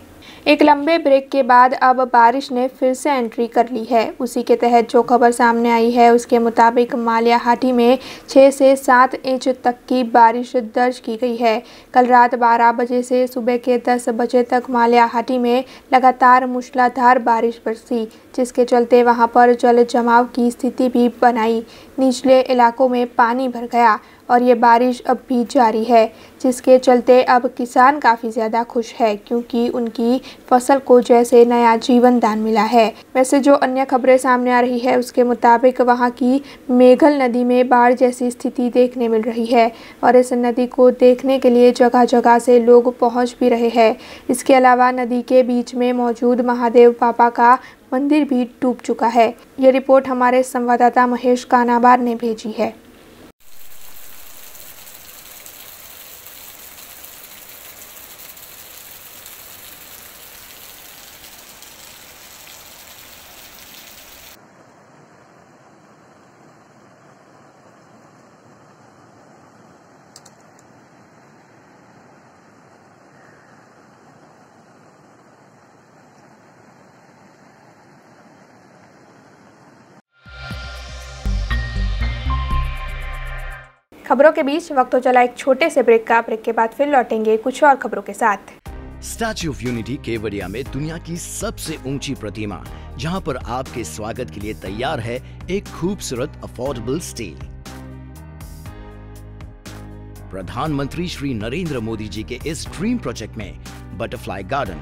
एक लंबे ब्रेक के बाद अब बारिश ने फिर से एंट्री कर ली है। उसी के तहत जो खबर सामने आई है उसके मुताबिक मालियाहाटी में 6 से 7 इंच तक की बारिश दर्ज की गई है। कल रात 12 बजे से सुबह के 10 बजे तक मालियाहाटी में लगातार मूसलाधार बारिश बरसी, जिसके चलते वहां पर जल जमाव की स्थिति भी बनाई। निचले इलाकों में पानी भर गया और ये बारिश अब भी जारी है, जिसके चलते अब किसान काफ़ी ज़्यादा खुश है, क्योंकि उनकी फसल को जैसे नया जीवन दान मिला है। वैसे जो अन्य खबरें सामने आ रही है उसके मुताबिक वहां की मेघल नदी में बाढ़ जैसी स्थिति देखने मिल रही है और इस नदी को देखने के लिए जगह जगह से लोग पहुंच भी रहे हैं। इसके अलावा नदी के बीच में मौजूद महादेव बाबा का मंदिर भी डूब चुका है। ये रिपोर्ट हमारे संवाददाता महेश कानाबार ने भेजी है। खबरों के बीच वक्त तो चला एक छोटे से ब्रेक का। ब्रेक के बाद फिर लौटेंगे कुछ और खबरों के साथ। स्टैच्यू ऑफ यूनिटी केवड़िया में दुनिया की सबसे ऊंची प्रतिमा, जहां पर आपके स्वागत के लिए तैयार है एक खूबसूरत अफोर्डेबल स्टे। प्रधानमंत्री श्री नरेंद्र मोदी जी के इस ड्रीम प्रोजेक्ट में butterfly garden,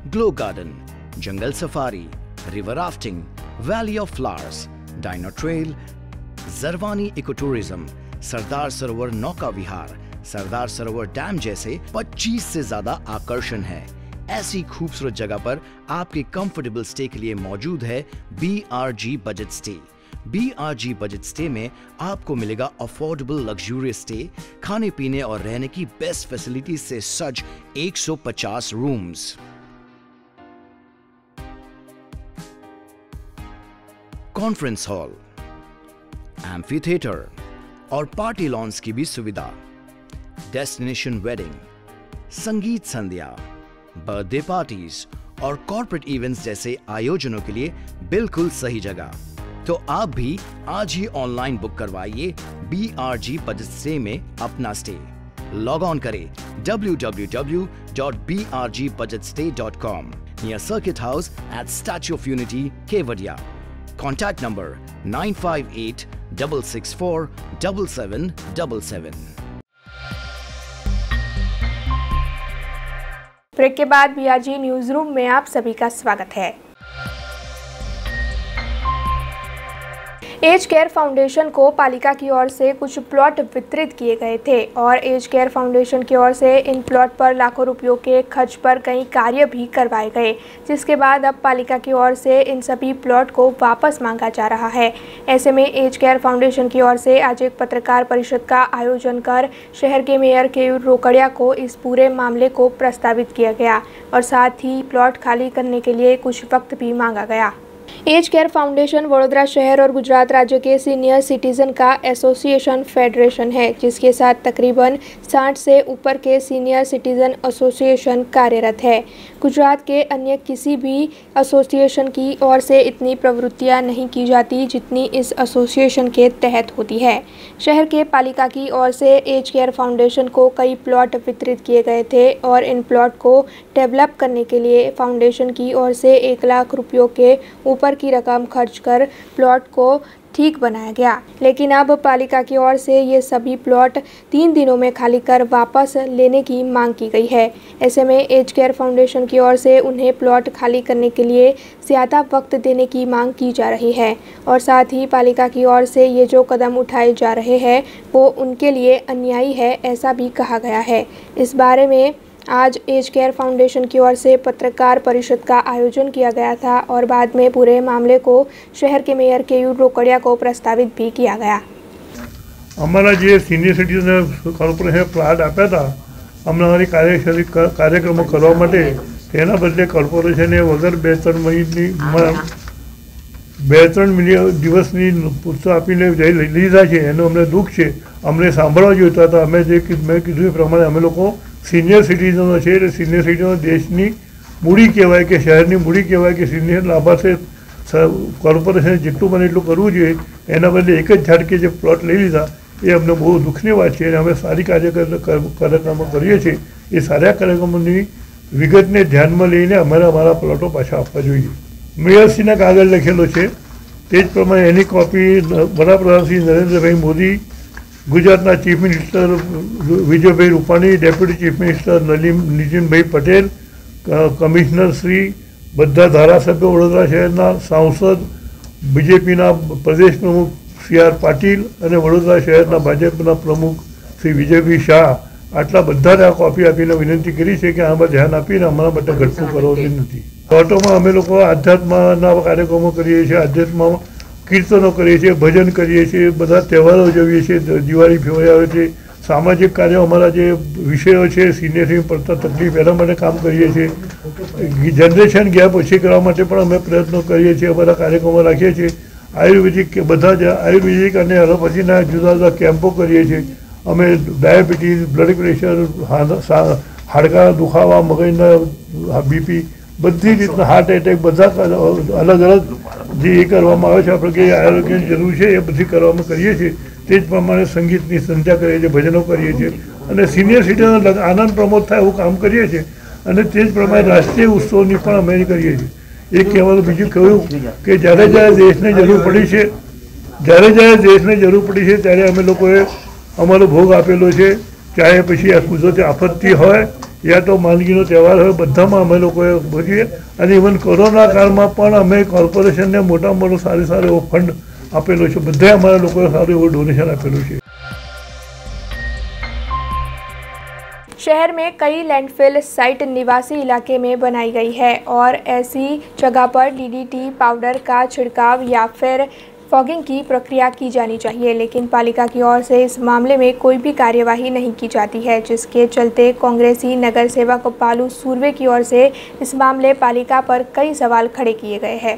glow garden, jungle safari, river rafting, valley of flowers, dino trail, Jarwani eco tourism, Sardar Sarovar नौका विहार, सरदार सरोवर डैम जैसे 25 से ज्यादा आकर्षण है। ऐसी खूबसूरत जगह पर आपके कंफर्टेबल स्टे के लिए मौजूद है BRG budget stay. BRG budget stay में आपको मिलेगा अफोर्डेबल लग्जूरियस स्टे, खाने पीने और रहने की बेस्ट फैसिलिटीज से सज्ज 150 rooms, conference hall, amphi theatre और पार्टी लॉन्स की भी सुविधा, डेस्टिनेशन वेडिंग, संगीत संध्या, बर्थडे पार्टीज और कॉर्पोरेट इवेंट्स जैसे आयोजनों के लिए बिल्कुल सही जगह। तो आप भी आज ही ऑनलाइन बुक करवाइए BRG बजट स्टे में अपना स्टे। लॉग ऑन करें www.brgbudgetstay.com near circuit house at statue of unity, Kevadia. Contact number 9586647777। Break के बाद BRG न्यूज रूम में आप सभी का स्वागत है। एज केयर फाउंडेशन को पालिका की ओर से कुछ प्लॉट वितरित किए गए थे और एज केयर फाउंडेशन की ओर से इन प्लॉट पर लाखों रुपयों के खर्च पर कई कार्य भी करवाए गए, जिसके बाद अब पालिका की ओर से इन सभी प्लॉट को वापस मांगा जा रहा है। ऐसे में एज केयर फाउंडेशन की ओर से आज एक पत्रकार परिषद का आयोजन कर शहर के मेयर केयूर रोकड़िया को इस पूरे मामले को प्रस्तावित किया गया और साथ ही प्लॉट खाली करने के लिए कुछ वक्त भी मांगा गया। एज केयर फाउंडेशन वडोदरा शहर और गुजरात राज्य के सीनियर सिटीजन का एसोसिएशन फेडरेशन है, जिसके साथ तकरीबन 60 से ऊपर के सीनियर सिटीजन एसोसिएशन कार्यरत है। गुजरात के अन्य किसी भी एसोसिएशन की ओर से इतनी प्रवृत्तियां नहीं की जाती जितनी इस एसोसिएशन के तहत होती है। शहर के पालिका की ओर से एज केयर फाउंडेशन को कई प्लॉट वितरित किए गए थे और इन प्लॉट को डेवलप करने के लिए फाउंडेशन की ओर से 1 लाख रुपयों के ऊपर की रकम खर्च कर प्लॉट को ठीक बनाया गया, लेकिन अब पालिका की ओर से ये सभी प्लॉट 3 दिनों में खाली कर वापस लेने की मांग की गई है। ऐसे में एज केयर फाउंडेशन की ओर से उन्हें प्लॉट खाली करने के लिए ज़्यादा वक्त देने की मांग की जा रही है और साथ ही पालिका की ओर से ये जो कदम उठाए जा रहे हैं वो उनके लिए अन्यायी है, ऐसा भी कहा गया है। इस बारे में आज एज केयर फाउंडेशन की ओर से पत्रकार परिषद का आयोजन किया गया था और बाद में पूरे मामले को शहर के मेयर केयूर रोकड़िया को प्रस्तावित भी किया गया। हमारा जो सीनियर सिटीजन कॉर्पोरेशन प्लाट आप्या था हमारी कार्यक्रमों करवा माटे तेना बदले कॉर्पोरेशने वगर 2-3 દિવસની પૂછતો આપીને લીધા છે એનું અમને દુઃખ છે। અમને સાંભળવા જોઈતા હતા। મેં કીધું એ પ્રમાણે અમે લોકો सीनियर सिटीजनों છે એટલે सीनियर सिटीजनों देशनी मूड़ी कहेवाय कि शहरनी मूड़ी कहेवाय कि सीनियर लाभार्थी कॉर्पोरेशन જેટલું બને એટલું કરવું જોઈએ એના બદલે એક જ ઝાટકે જે પ્લોટ લઈ લીધા એ અમને બહુ દુઃખની વાત છે અને અમે સારી કાર્યક્રમો કરીએ છીએ। એ સારા કાર્યક્રમોની વિગતને ધ્યાનમાં લઈને અમારા પ્લોટો પાછા આપવા જોઈએ। મેયરશ્રીના કાગળ લખેલો છે તે જ પ્રમાણે એની કોપી વડાપ્રધાન શ્રી નરેન્દ્રભાઈ મોદી, गुजरातना chief minister Vijaybhai Rupani, deputy chief minister Nitinbhai Patel, commissioner Shri, बधा धारासभ्यो वडोदरा शहरना सांसद, बीजेपीना प्रदेश प्रमुख CR पाटील और वडोदरा शहरना भाजपना प्रमुख श्री विजयभाई शाह आटला बधाने आ कॉपी आपीने विनंती करी है कि आमां ध्यान आपीने अमरा माटे घटતું કરવો નથી। प्लॉटोमां अमे लोको आध्यात्मना कार्यक्रमों करीए छीए, आध्यात्म कीर्तनों करीए छीए, भजन करीए छीए, बधा तहेवारो उजवीए छीए, दिवाળી फेवरी आवे छे, सामाजिक कार्य अमरा जे विषयों है सीनियर सिटीजन पड़ता तकलीफ एना माटे काम करीए छीए। जनरेशन गैप ओછી કરવા માટે પણ અમે પ્રયત્નો કરીએ છીએ, બધા કાર્યક્રમો રાખીએ છીએ। આયુર્વેદિક બધા જ આયુર્વેદિક અને એલોપેથીના જુદા જુદા કેમ્પો કરીએ છીએ। અમે ડાયાબિટીસ, બ્લડ પ્રેશર, હાડકા દુખાવા, મગજના BP બધી રીતના હાર્ટ એટેક બધા અલગ અલગ જે એ કરવામાં આવે છે આપણે કે આરોગ્યની જરૂર છે એ બધી કરવામાં કરીએ છીએ। તે જ પ્રમાણે સંગીતની સંધ્યા કરીએ છીએ, ભજનો કરીએ છીએ અને સિનિયર સિટીઝન આનંદ પ્રમોદ થાય એવું કામ કરીએ છીએ અને તે જ પ્રમાણે રાષ્ટ્રીય ઉત્સવની પણ અમે કરીએ છીએ। એક કહેવાનું બીજું કહ્યું કે જ્યારે જ્યારે દેશને જરૂર પડી છે ત્યારે અમે લોકોએ અમારો ભોગ આપેલો છે। चाहे पछी आ कुदरती आपत्ति होय या तो मानगीनो तहेवार होय बधामां अमे लोकोए भोगीए अने इवन कोरोना काळमां पण अमे कोर्पोरेशनने मोटा मोटो सारो एवो फंड आपेलो छे। बधाए अमारा लोकोए सारो एवो डोनेशन आपेलुं छे। शहर में कई लैंडफिल साइट निवासी इलाके में बनाई गई है और ऐसी जगह पर डीडीटी पाउडर का छिड़काव या फिर फॉगिंग की प्रक्रिया की जानी चाहिए, लेकिन पालिका की ओर से इस मामले में कोई भी कार्यवाही नहीं की जाती है, जिसके चलते कांग्रेसी नगर सेवक पालू सूर्वे की ओर से इस मामले पालिका पर कई सवाल खड़े किए गए हैं।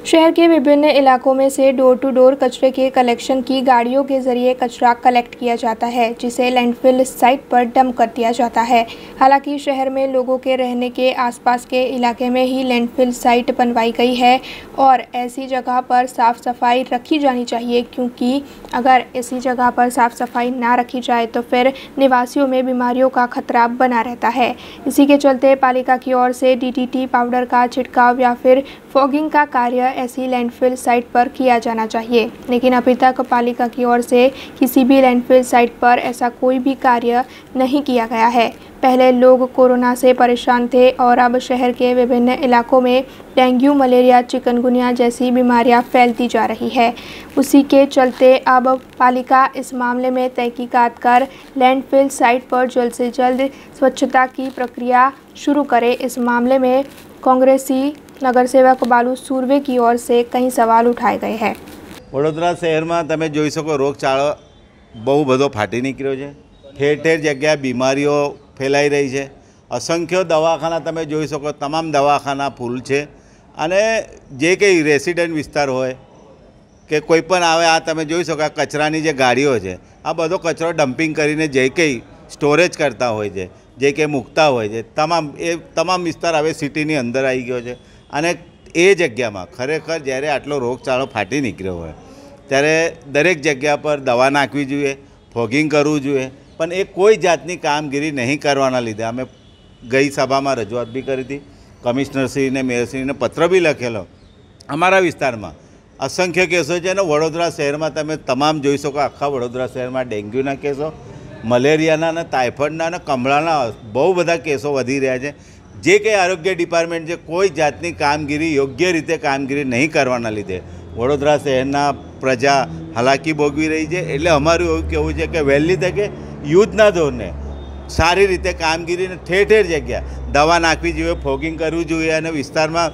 शहर के विभिन्न इलाकों में से डोर टू डोर कचरे के कलेक्शन की गाड़ियों के जरिए कचरा कलेक्ट किया जाता है, जिसे लैंडफिल साइट पर डंप कर दिया जाता है। हालांकि शहर में लोगों के रहने के आसपास के इलाके में ही लैंडफिल साइट बनवाई गई है और ऐसी जगह पर साफ़ सफाई रखी जानी चाहिए, क्योंकि अगर ऐसी जगह पर साफ़ सफाई ना रखी जाए तो फिर निवासियों में बीमारियों का खतरा बना रहता है। इसी के चलते पालिका की ओर से डीडीटी पाउडर का छिड़काव या फिर फॉगिंग का कार्य ऐसी लैंडफिल साइट पर किया जाना चाहिए, लेकिन अभी तक पालिका की ओर से किसी भी लैंडफिल साइट पर ऐसा कोई भी कार्य नहीं किया गया है। पहले लोग कोरोना से परेशान थे और अब शहर के विभिन्न इलाकों में डेंगू, मलेरिया, चिकनगुनिया जैसी बीमारियां फैलती जा रही है। उसी के चलते अब पालिका इस मामले में तहकीकात कर लैंडफिल साइट पर जल्द से जल्द स्वच्छता की प्रक्रिया शुरू करे। इस मामले में कांग्रेसी नगर सेवक बालू सूर्वे की ओर से कई सवाल उठाए गए हैं। वडोदरा शहर में तमे जोई सको रोगचाळो बहु बधो फाटी निकळ्यो छे। ठेर ठेर जग्याए बीमारीओ फैलाई रही है। असंख्य दवाखाना तमे जोई सको, तमाम दवाखाना फूल है। अने जे कई रेसिडेंट विस्तार होय के कोईपण आवे आ तमे जोई सको कचरानी जे गाड़ीओ है, आ बधो कचरो डम्पिंग करीने जे कई स्टोरेज करता होय छे, जे कई मूकता होय छे, तमाम विस्तार हवे सिटीनी अंदर आई गयो छे। अने ए जग्यामां खरेखर ज्यारे आटलो रोगचाळो फाटी निकळ्यो होय त्यारे दरेक जग्या पर दवा नाखवी जोईए, फॉगिंग करवुं जोईए, पण ए कोई जातनी कामगीरी नहीं करवाना लीधे अमे गई सभा में रजूआत भी करी थी। कमिश्नरश्री ने मेयरश्री ने पत्र भी लखेलो। अमारा विस्तार में असंख्य केसों है ने वडोदरा शहर में तमे तमाम जोई सको। आखा वडोदरा शहर में डेंग्यूना केसो, मलेरियाना ने टाइफॉइडना ने कमळाना बहु बधा केसो वधी रह्या छे। जे कई आरोग्य डिपार्टमेंट है कोई जातनी कामगीरी योग्य रीते कामगीरी नहीं करवाना लीधे वडोदरा शहरना प्रजा हालाकी भोगवी रही है। एटले अमारुं एवुं कहेवुं छे के वहेली तके युद्धना धोरणे सारी रीते कामगीरी ने ठेर ठेर जग्या दवा नाखवी जोईए, फॉगिंग करवुं जोईए अने विस्तारमां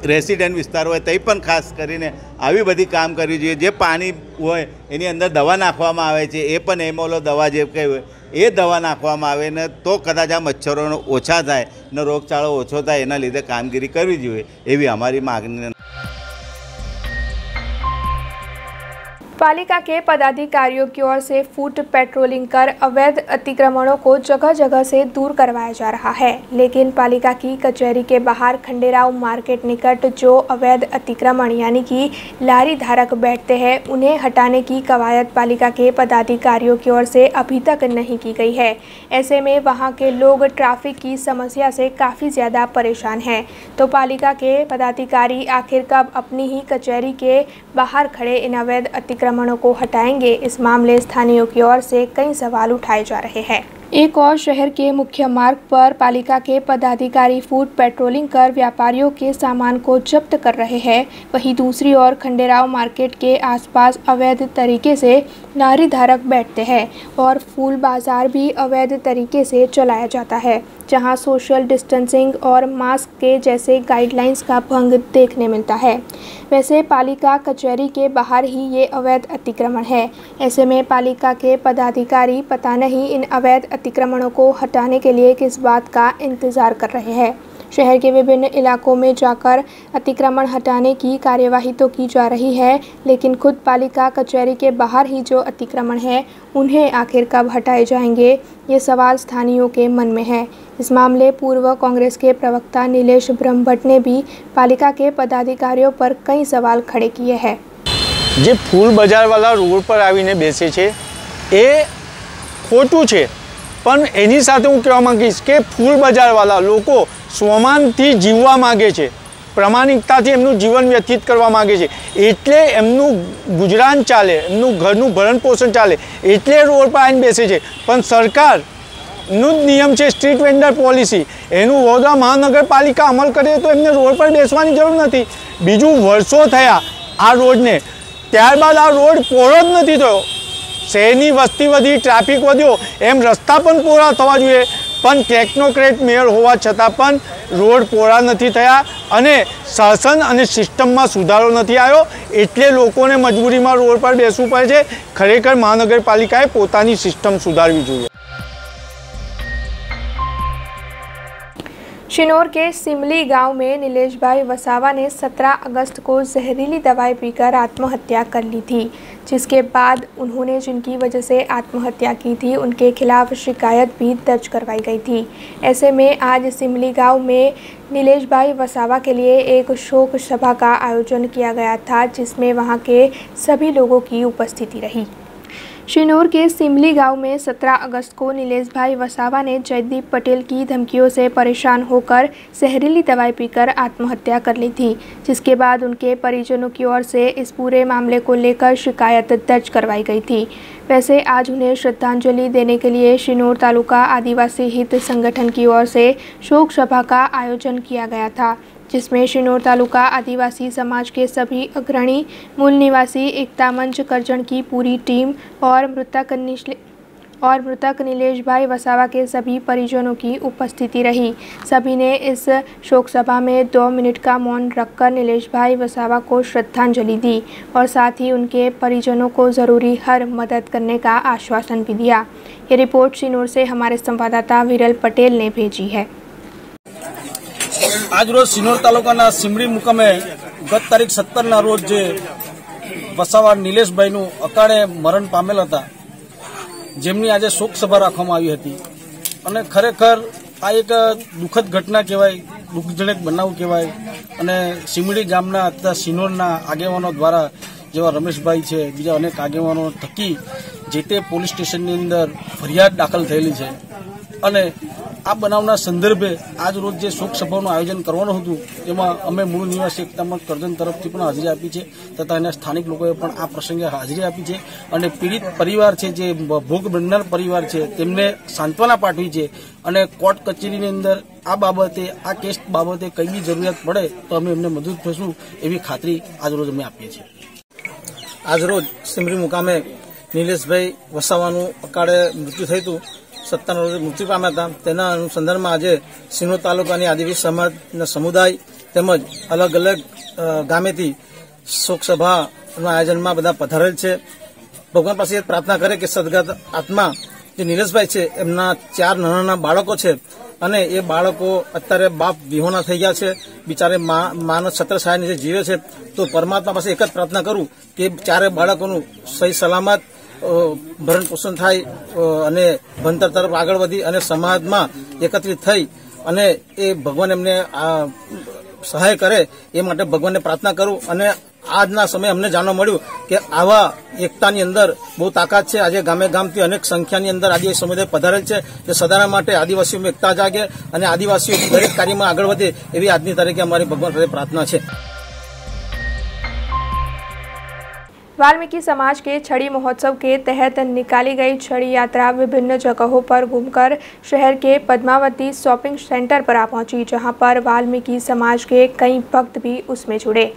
रेसिडेंट विस्तार होय तई पण खास करीने आवी बधी काम करवी जोईए। जे पाणी होय एनी अंदर दवा नाखवामां आवे छे ए पण एमोलो दवा जे कई होय ए दवा नाखवामां आवे ने तो कदाच आ मच्छरो ओछा थाय ने रोगचाळो ओछो थाय एना लीधे कामगीरी करवी जोईए एवी अमारी मागणी। पालिका के पदाधिकारियों की ओर से फुट पेट्रोलिंग कर अवैध अतिक्रमणों को जगह जगह से दूर करवाया जा रहा है, लेकिन पालिका की कचहरी के बाहर खंडेराव मार्केट निकट जो अवैध अतिक्रमण यानी कि लारी धारक बैठते हैं उन्हें हटाने की कवायद पालिका के पदाधिकारियों की ओर से अभी तक नहीं की गई है। ऐसे में वहां के लोग ट्रैफिक की समस्या से काफ़ी ज़्यादा परेशान हैं, तो पालिका के पदाधिकारी आखिर कब अपनी ही कचहरी के बाहर खड़े इन अवैध अतिक्रमणों को हटाएंगे? इस मामले स्थानीयों की ओर से कई सवाल उठाए जा रहे हैं। एक और शहर के मुख्य मार्ग पर पालिका के पदाधिकारी फुट पेट्रोलिंग कर व्यापारियों के सामान को जब्त कर रहे हैं, वहीं दूसरी ओर खंडेराव मार्केट के आसपास अवैध तरीके से नारी धारक बैठते हैं और फूल बाजार भी अवैध तरीके से चलाया जाता है, जहां सोशल डिस्टेंसिंग और मास्क के जैसे गाइडलाइंस का भंग देखने मिलता है। वैसे पालिका कचहरी के बाहर ही ये अवैध अतिक्रमण है। ऐसे में पालिका के पदाधिकारी पता नहीं इन अवैध अतिक्रमणों को हटाने के लिए किस बात का इंतज़ार कर रहे हैं। शहर के विभिन्न इलाकों में जाकर अतिक्रमण हटाने की कार्यवाही तो की जा रही है, लेकिन खुद पालिका कचहरी के बाहर ही जो अतिक्रमण है उन्हें आखिर कब हटाए जाएंगे, ये सवाल स्थानीयों के मन में है। इस मामले पूर्व कांग्रेस के प्रवक्ता नीलेश ब्रह्मभट्ट ने भी पालिका के पदाधिकारियों पर कई सवाल खड़े किए हैं। जे फूल बजार वाला रोड पर आवीने बेसे छे ए खोटू छे, पण एनी साथे हूँ कहेवा मांगीश के फूल बजार वाला लोको स्वामानथी जीववा मांगे छे। પ્રામાણિકતાથી એમનું જીવન વ્યતીત કરવા માગે છે, એટલે એમનું ગુજરાન ચાલે, એમનું ઘરનું ભરણ પોષણ ચાલે, એટલે રોડ પર આવીને બેસે છે. પણ સરકારનું જ નિયમ છે સ્ટ્રીટ વેન્ડર પોલિસી, એનું વડોદરા મહાનગરપાલિકા અમલ કરે તો એમને રોડ પર બેસવાની જરૂર નથી. બીજું વર્ષો થયા આ રોડને, ત્યારબાદ આ રોડ પહોળો જ નથી થયો. શહેરની વસ્તી વધી, ટ્રાફિક વધ્યો, એમ રસ્તા પણ પહોળા થવા જોઈએ, પણ ટેકનોક્રેટ મેયર હોવા છતાં પણ રોડ પહોળા નથી થયા અને શાસન અને સિસ્ટમમાં સુધારો નથી આવ્યો, એટલે લોકોને મજબૂરીમાં રોડ પર બેસવું પડે છે. ખરેખર મહાનગરપાલિકાએ પોતાની સિસ્ટમ સુધારવી જોઈએ. शिनोर के सिमली गांव में नीलेश भाई वसावा ने 17 अगस्त को जहरीली दवाई पीकर आत्महत्या कर ली थी, जिसके बाद उन्होंने जिनकी वजह से आत्महत्या की थी उनके खिलाफ शिकायत भी दर्ज करवाई गई थी. ऐसे में आज सिमली गांव में नीलेश भाई वसावा के लिए एक शोक सभा का आयोजन किया गया था, जिसमें वहां के सभी लोगों की उपस्थिति रही. शिनोर के सिमली गांव में 17 अगस्त को नीलेश भाई वसावा ने जयदीप पटेल की धमकियों से परेशान होकर जहरीली दवाई पीकर आत्महत्या कर ली थी, जिसके बाद उनके परिजनों की ओर से इस पूरे मामले को लेकर शिकायत दर्ज करवाई गई थी. वैसे आज उन्हें श्रद्धांजलि देने के लिए शिनोर तालुका आदिवासी हित संगठन की ओर से शोक सभा का आयोजन किया गया था, जिसमें शिनोर तालुका आदिवासी समाज के सभी अग्रणी, मूल निवासी, एकता मंच करजण की पूरी टीम और मृतक नीलेश भाई वसावा के सभी परिजनों की उपस्थिति रही. सभी ने इस शोक सभा में 2 मिनट का मौन रखकर नीलेश भाई वसावा को श्रद्धांजलि दी और साथ ही उनके परिजनों को ज़रूरी हर मदद करने का आश्वासन भी दिया. ये रिपोर्ट शिनोर से हमारे संवाददाता विरल पटेल ने भेजी है. आज रोज सिनोर तालुकाना सिमड़ी मुकामे गत तारीख 17 रोज जे वसावा नीलेशभाईનું અકાળે મરણ પામેલ હતા, જેમની આજે શોક સભા રાખવામાં આવી હતી. અને ખરેખર આ એક દુઃખદ ઘટના કહેવાય, દુઃખજનક બનાવ કહેવાય. અને સિમડી ગામના તથા સિનોરના આગેવાનો દ્વારા જેવા રમેશભાઈ છે, બીજા અનેક આગેવાનો થકી જે તે પોલીસ સ્ટેશનની અંદર ફરિયાદ દાખલ થયેલી છે. અને આ બનાવના સંદર્ભે આજ રોજ જે શોક સભાનું આયોજન કરવાનું હતું, એમાં અમે મૂળ નિવાસી એકતા મંચ કરજણ તરફથી પણ હાજરી આપી છે, તથા એના સ્થાનિક લોકોએ પણ આ પ્રસંગે હાજરી આપી છે. અને પીડિત પરિવાર છે, જે ભોગ બનનાર પરિવાર છે, તેમને સાંત્વના પાઠવી છે. અને કોર્ટ કચેરીની અંદર આ બાબતે, આ કેસ બાબતે કઈ બી જરૂરિયાત પડે તો અમે એમને મદદ થશું એવી ખાતરી આજ રોજ અમે આપીએ છીએ. આજ રોજ સિમરી મુકામે નીલેશભાઈ વસાવાનું અકાળે મૃત્યુ થયું હતું, 17 રોજ મૃત્યુ પામ્યા હતા. તેના અનુસંધાનમાં આજે સિનોર તાલુકાની આદિવાસી સમાજના સમુદાય તેમજ અલગ અલગ ગામેથી શોક સભાના આયોજનમાં બધા પધારેલ છે. ભગવાન પાસે પ્રાર્થના કરે કે સદગત આત્મા જે નીલેશભાઈ છે, એમના 4 નાના બાળકો છે અને એ બાળકો અત્યારે બાપ વિહોણા થઈ ગયા છે, બિચારે માનો છત્રછાયા નીચે જીવે છે. તો પરમાત્મા પાસે એક જ પ્રાર્થના કરું કે 4 બાળકોનું સહી સલામત ભરણ પોષણ થાય અને ભણતર તરફ આગળ વધી અને સમાજમાં એકત્રિત થઈ અને એ ભગવાન એમને સહાય કરે એ માટે ભગવાનને પ્રાર્થના કરું. અને આજના સમયે અમને જાણવા મળ્યું કે આવા એકતાની અંદર બહુ તાકાત છે. આજે ગામે ગામથી અનેક સંખ્યાની અંદર આદિવાસી સમુદાય પધારેલ છે, જે સદાના માટે આદિવાસીઓમાં એકતા જાગે અને આદિવાસીઓ દરેક કાર્યમાં આગળ વધે એવી આજની તારીખે અમારી ભગવાન સાથે પ્રાર્થના છે. वाल्मीकि समाज के छड़ी महोत्सव के तहत निकाली गई छड़ी यात्रा विभिन्न जगहों पर घूमकर शहर के पद्मावती शॉपिंग सेंटर पर आ पहुंची, जहां पर वाल्मीकि समाज के कई भक्त भी उसमें जुड़े.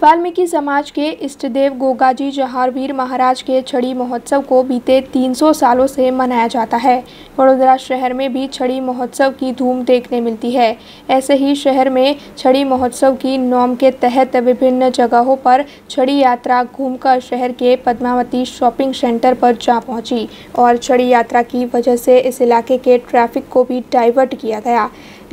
वाल्मीकि समाज के इष्टदेव गोगाजी जहारवीर महाराज के छड़ी महोत्सव को बीते 300 सालों से मनाया जाता है. वडोदरा शहर में भी छड़ी महोत्सव की धूम देखने मिलती है. ऐसे ही शहर में छड़ी महोत्सव की नॉम के तहत विभिन्न जगहों पर छड़ी यात्रा घूमकर शहर के पद्मावती शॉपिंग सेंटर पर जा पहुंची और छड़ी यात्रा की वजह से इस इलाके के ट्रैफिक को भी डाइवर्ट किया गया.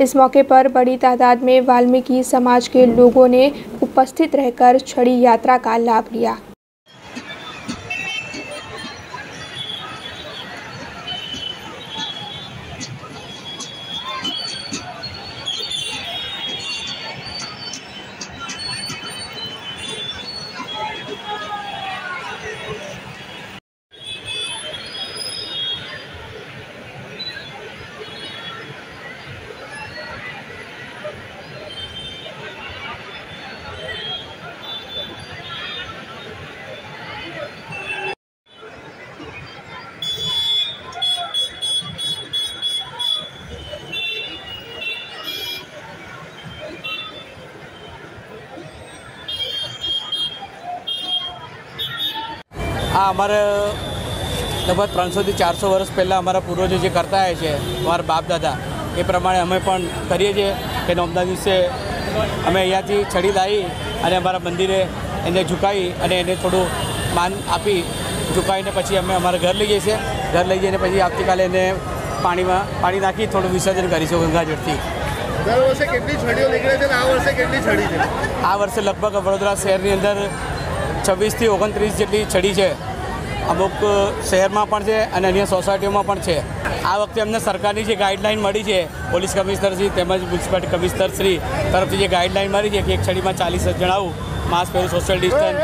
इस मौके पर बड़ी तादाद में वाल्मीकि समाज के लोगों ने उपस्थित रहकर छड़ी यात्रा का लाभ लिया. આ અમારે લગભગ 300 થી 400 વર્ષ પહેલાં અમારા પૂર્વજો જે કરતા આવ્યા છે, અમારા બાપ દાદા, એ પ્રમાણે અમે પણ કરીએ છીએ કે નોમના દિવસે અમે અહીંયાથી છડી લાવી અને અમારા મંદિરે એને ઝુકાવી અને એને થોડું માન આપી ઝુકાવીને પછી અમે અમારા ઘર લઈ જઈએ છીએ. ઘર લઈ જઈને પછી આવતીકાલે એને પાણી નાખી થોડું વિસર્જન કરીશું ગંગાજળથી. દર વર્ષે કેટલી છડીઓ નીકળે છે અને આ વર્ષે કેટલી છડી છે? આ વર્ષે લગભગ વડોદરા શહેરની અંદર 26 થી 29 જેટલી છડી છે. અમુક શહેરમાં પણ છે અને અન્ય સોસાયટીઓમાં પણ છે. આ વખતે અમને સરકારની જે ગાઈડલાઈન મળી છે, પોલીસ કમિશનરશ્રી તેમજ મ્યુનિસિપાલિટી કમિશનરશ્રી તરફથી જે ગાઈડલાઈન મળી છે કે એક છડીમાં 40 જણાવું, માસ્ક પહેરું, સોશિયલ ડિસ્ટન્સ,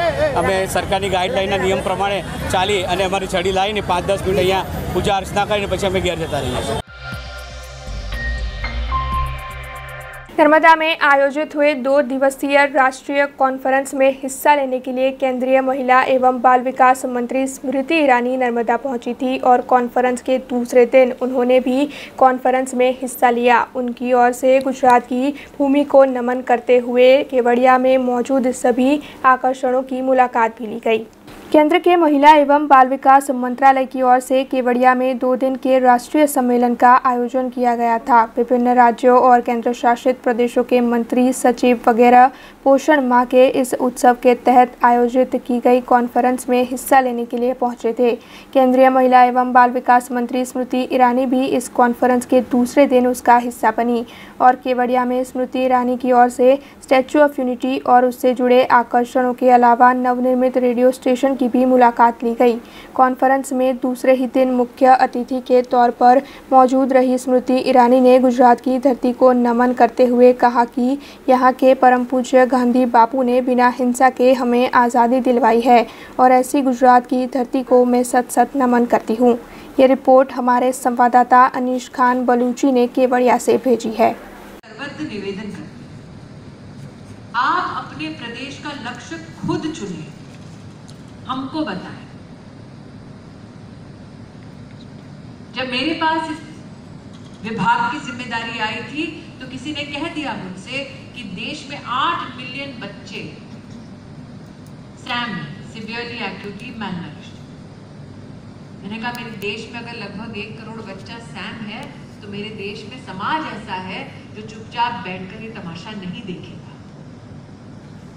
અમે સરકારની ગાઈડલાઈનના નિયમ પ્રમાણે ચાલી અને અમારી છડી લાવીને 5-10 મિનિટ અહીંયા पूजा अर्चना કરીને પછી અમે ઘેર જતા રહીએ છીએ. नर्मदा में आयोजित हुए 2 दिवसीय राष्ट्रीय कॉन्फ्रेंस में हिस्सा लेने के लिए केंद्रीय महिला एवं बाल विकास मंत्री स्मृति ईरानी नर्मदा पहुंची थी और कॉन्फ्रेंस के दूसरे दिन उन्होंने भी कॉन्फ्रेंस में हिस्सा लिया. उनकी ओर से गुजरात की भूमि को नमन करते हुए केवड़िया में मौजूद सभी आकर्षणों की मुलाकात भी ली गई. केंद्र के महिला एवं बाल विकास मंत्रालय की ओर से केवड़िया में 2 दिन के राष्ट्रीय सम्मेलन का आयोजन किया गया था. विभिन्न राज्यों और केंद्र शासित प्रदेशों के मंत्री, सचिव वगैरह पोषण माह के इस उत्सव के तहत आयोजित की गई कॉन्फ्रेंस में हिस्सा लेने के लिए पहुंचे थे. केंद्रीय महिला एवं बाल विकास मंत्री स्मृति ईरानी भी इस कॉन्फ्रेंस के दूसरे दिन उसका हिस्सा बनी और केवड़िया में स्मृति ईरानी की ओर से स्टैच्यू ऑफ यूनिटी और उससे जुड़े आकर्षणों के अलावा नवनिर्मित रेडियो स्टेशन की भी मुलाकात ली गई. कॉन्फ्रेंस में दूसरे ही दिन मुख्य अतिथि के तौर पर मौजूद रही स्मृति ईरानी ने गुजरात की धरती को नमन करते हुए कहा कि यहाँ के परम पूज्य गांधी बापू ने बिना हिंसा के हमें आज़ादी दिलवाई है और ऐसी गुजरात की धरती को मैं सत नमन करती हूँ. ये रिपोर्ट हमारे संवाददाता अनीश खान बलूची ने केवड़िया से भेजी है. निवेदन करते आप अपने प्रदेश का लक्ष्य खुद चुने, हमको बताएं. जब मेरे पास इस विभाग की जिम्मेदारी आई थी तो किसी ने कह दिया मुझसे कि देश में 8 मिलियन बच्चे सैम सिवियरली एक्यूटली मैलनरिश्ड. मैंने कहा मेरे देश में अगर लगभग 1 करोड़ बच्चा सैम है तो मेरे देश में समाज ऐसा है जो चुपचाप बैठकर ये तमाशा नहीं देखेगा.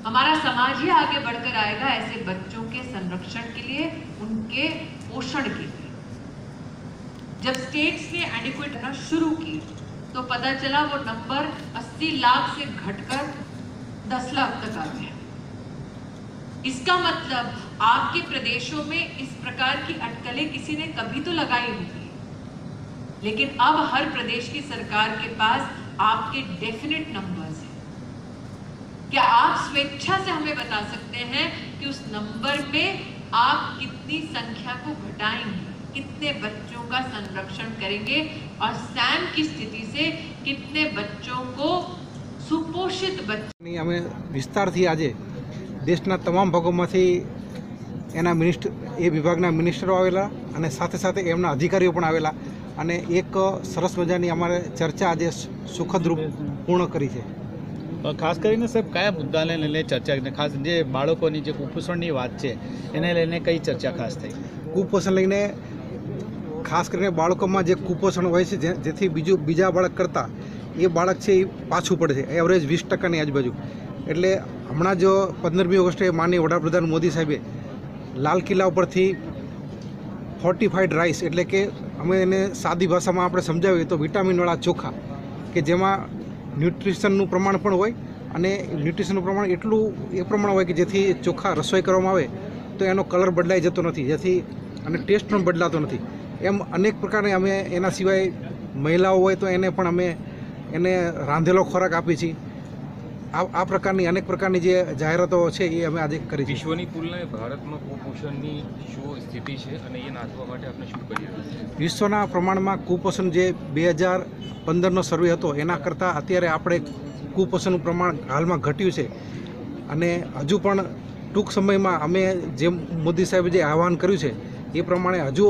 हमारा समाज ही आगे बढ़कर आएगा ऐसे बच्चों के संरक्षण के लिए, उनके पोषण के लिए. जब स्टेट्स ने एडिक्वेट करना शुरू की तो पता चला वो नंबर 80 लाख से घटकर 10 लाख तक आ गया. इसका मतलब आपके प्रदेशों में इस प्रकार की अटकलें किसी ने कभी तो लगाई होगी, लेकिन अब हर प्रदेश की सरकार के पास आपके डेफिनेट नंबर्स हैं. क्या आप स्वेच्छा से हमें बता सकते हैं कि उस नंबर में आप कितनी संख्या को घटाएंगे, कितने बच्चों का संरक्षण करेंगे और सैम की स्थिति से कितने बच्चों को सुपोषित बच्चे. અમે વિસ્તારથી આજે દેશના તમામ ભાગોમાંથી એના મિનિસ્ટર, એ વિભાગના મિનિસ્ટરો આવેલા અને સાથે સાથે એમના અધિકારીઓ પણ આવેલા અને એક સરસ મજાની અમારે ચર્ચા આજે સુખદ રૂપ પૂર્ણ કરી છે. ખાસ કરીને સાહેબ કયા મુદ્દાને લઈને ચર્ચા, ખાસ જે બાળકોની જે કુપોષણની વાત છે એને લઈને કઈ ચર્ચા ખાસ થઈ? કુપોષણ લઈને ખાસ કરીને બાળકોમાં જે કુપોષણ હોય છે જેથી બીજા બાળક કરતાં એ બાળક છે એ પાછું પડે છે, એવરેજ 20% આજુબાજુ. એટલે હમણાં જો 15મી ઓગસ્ટે માનનીય વડાપ્રધાન મોદી સાહેબે લાલ કિલ્લા ઉપરથી ફોર્ટિફાઈડ રાઈસ એટલે કે અમે એને સાદી ભાષામાં આપણે સમજાવીએ તો વિટામિનવાળા ચોખા કે જેમાં ન્યુટ્રિશનનું પ્રમાણ પણ હોય અને ન્યુટ્રિશનનું પ્રમાણ એટલું એ પ્રમાણ હોય કે જેથી ચોખા રસોઈ કરવામાં આવે તો એનો કલર બદલાઈ જતો નથી, જેથી અને ટેસ્ટ પણ બદલાતો નથી. એમ અનેક પ્રકારે અમે એના સિવાય મહિલાઓ હોય તો એને પણ અમે એને રાંધેલો ખોરાક આપીએ છીએ. આ પ્રકારની અનેક પ્રકારની જે જાહેરાતો છે એ અમે આજે કરી છે. વિશ્વની તુલનાએ ભારતમાં કુપોષણની શું સ્થિતિ છે અને એ નાથવા માટે આપણે શું કરીએ? વિશ્વના પ્રમાણમાં કુપોષણ જે 2015નો સર્વે હતો એના કરતાં અત્યારે આપણે કુપોષણનું પ્રમાણ હાલમાં ઘટ્યું છે અને હજુ પણ ટૂંક સમયમાં અમે જે મોદી સાહેબે જે આહવાન કર્યું છે એ પ્રમાણે હજુ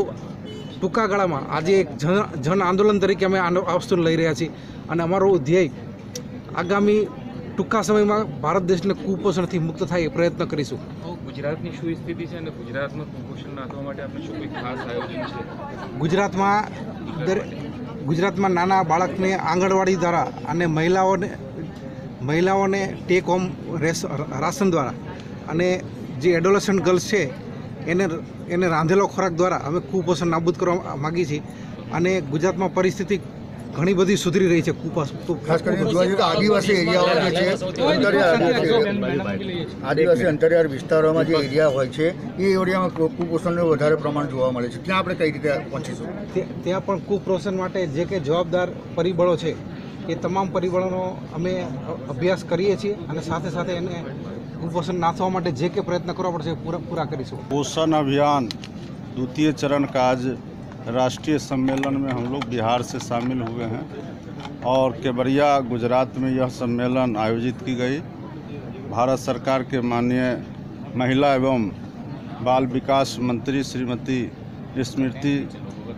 ટૂંકા ગાળામાં આજે એક જન આંદોલન તરીકે અમે આ વસ્તુને લઈ રહ્યા છીએ અને અમારો ધ્યેય આગામી ટૂંકા સમયમાં ભારત દેશને કુપોષણથી મુક્ત થાય એ પ્રયત્ન કરીશું. ગુજરાતની શું સ્થિતિ છે અને ગુજરાતમાં કુપોષણ નાથવા માટે આપણે શું કોઈ ખાસ આયોજન છે? ગુજરાતમાં નાના બાળકને આંગણવાડી દ્વારા અને મહિલાઓને ટેક હોમ રાશન દ્વારા અને જે એડોલેસન્ટ ગર્લ્સ છે એને રાંધેલો ખોરાક દ્વારા અમે કુપોષણ નાબૂદ કરવા માગીએ છીએ અને ગુજરાતમાં પરિસ્થિતિ ઘણી બધી સુધરી રહી છે. ખાસ કરીને જોવા જઈએ તો આદિવાસી એરિયાઓ જે છે આદિવાસી અંતરિયાળ વિસ્તારોમાં જે એરિયા હોય છે એ એરિયામાં કુપોષણનું વધારે પ્રમાણ જોવા મળે છે. ત્યાં આપણે કઈ રીતે પહોંચીશું? ત્યાં પણ કુપોષણ માટે જે કે જવાબદાર પરિબળો છે એ તમામ પરિબળોનો અમે અભ્યાસ કરીએ છીએ અને સાથે સાથે એને कुपोषण नाथवा माटे जे के प्रयत्न करवा पड़े पूरा करीशुं. पोषण अभियान द्वितीय चरण का आज राष्ट्रीय सम्मेलन में हम लोग बिहार से शामिल हुए हैं और केवड़िया गुजरात में यह सम्मेलन आयोजित की गई. भारत सरकार के माननीय महिला एवं बाल विकास मंत्री श्रीमती स्मृति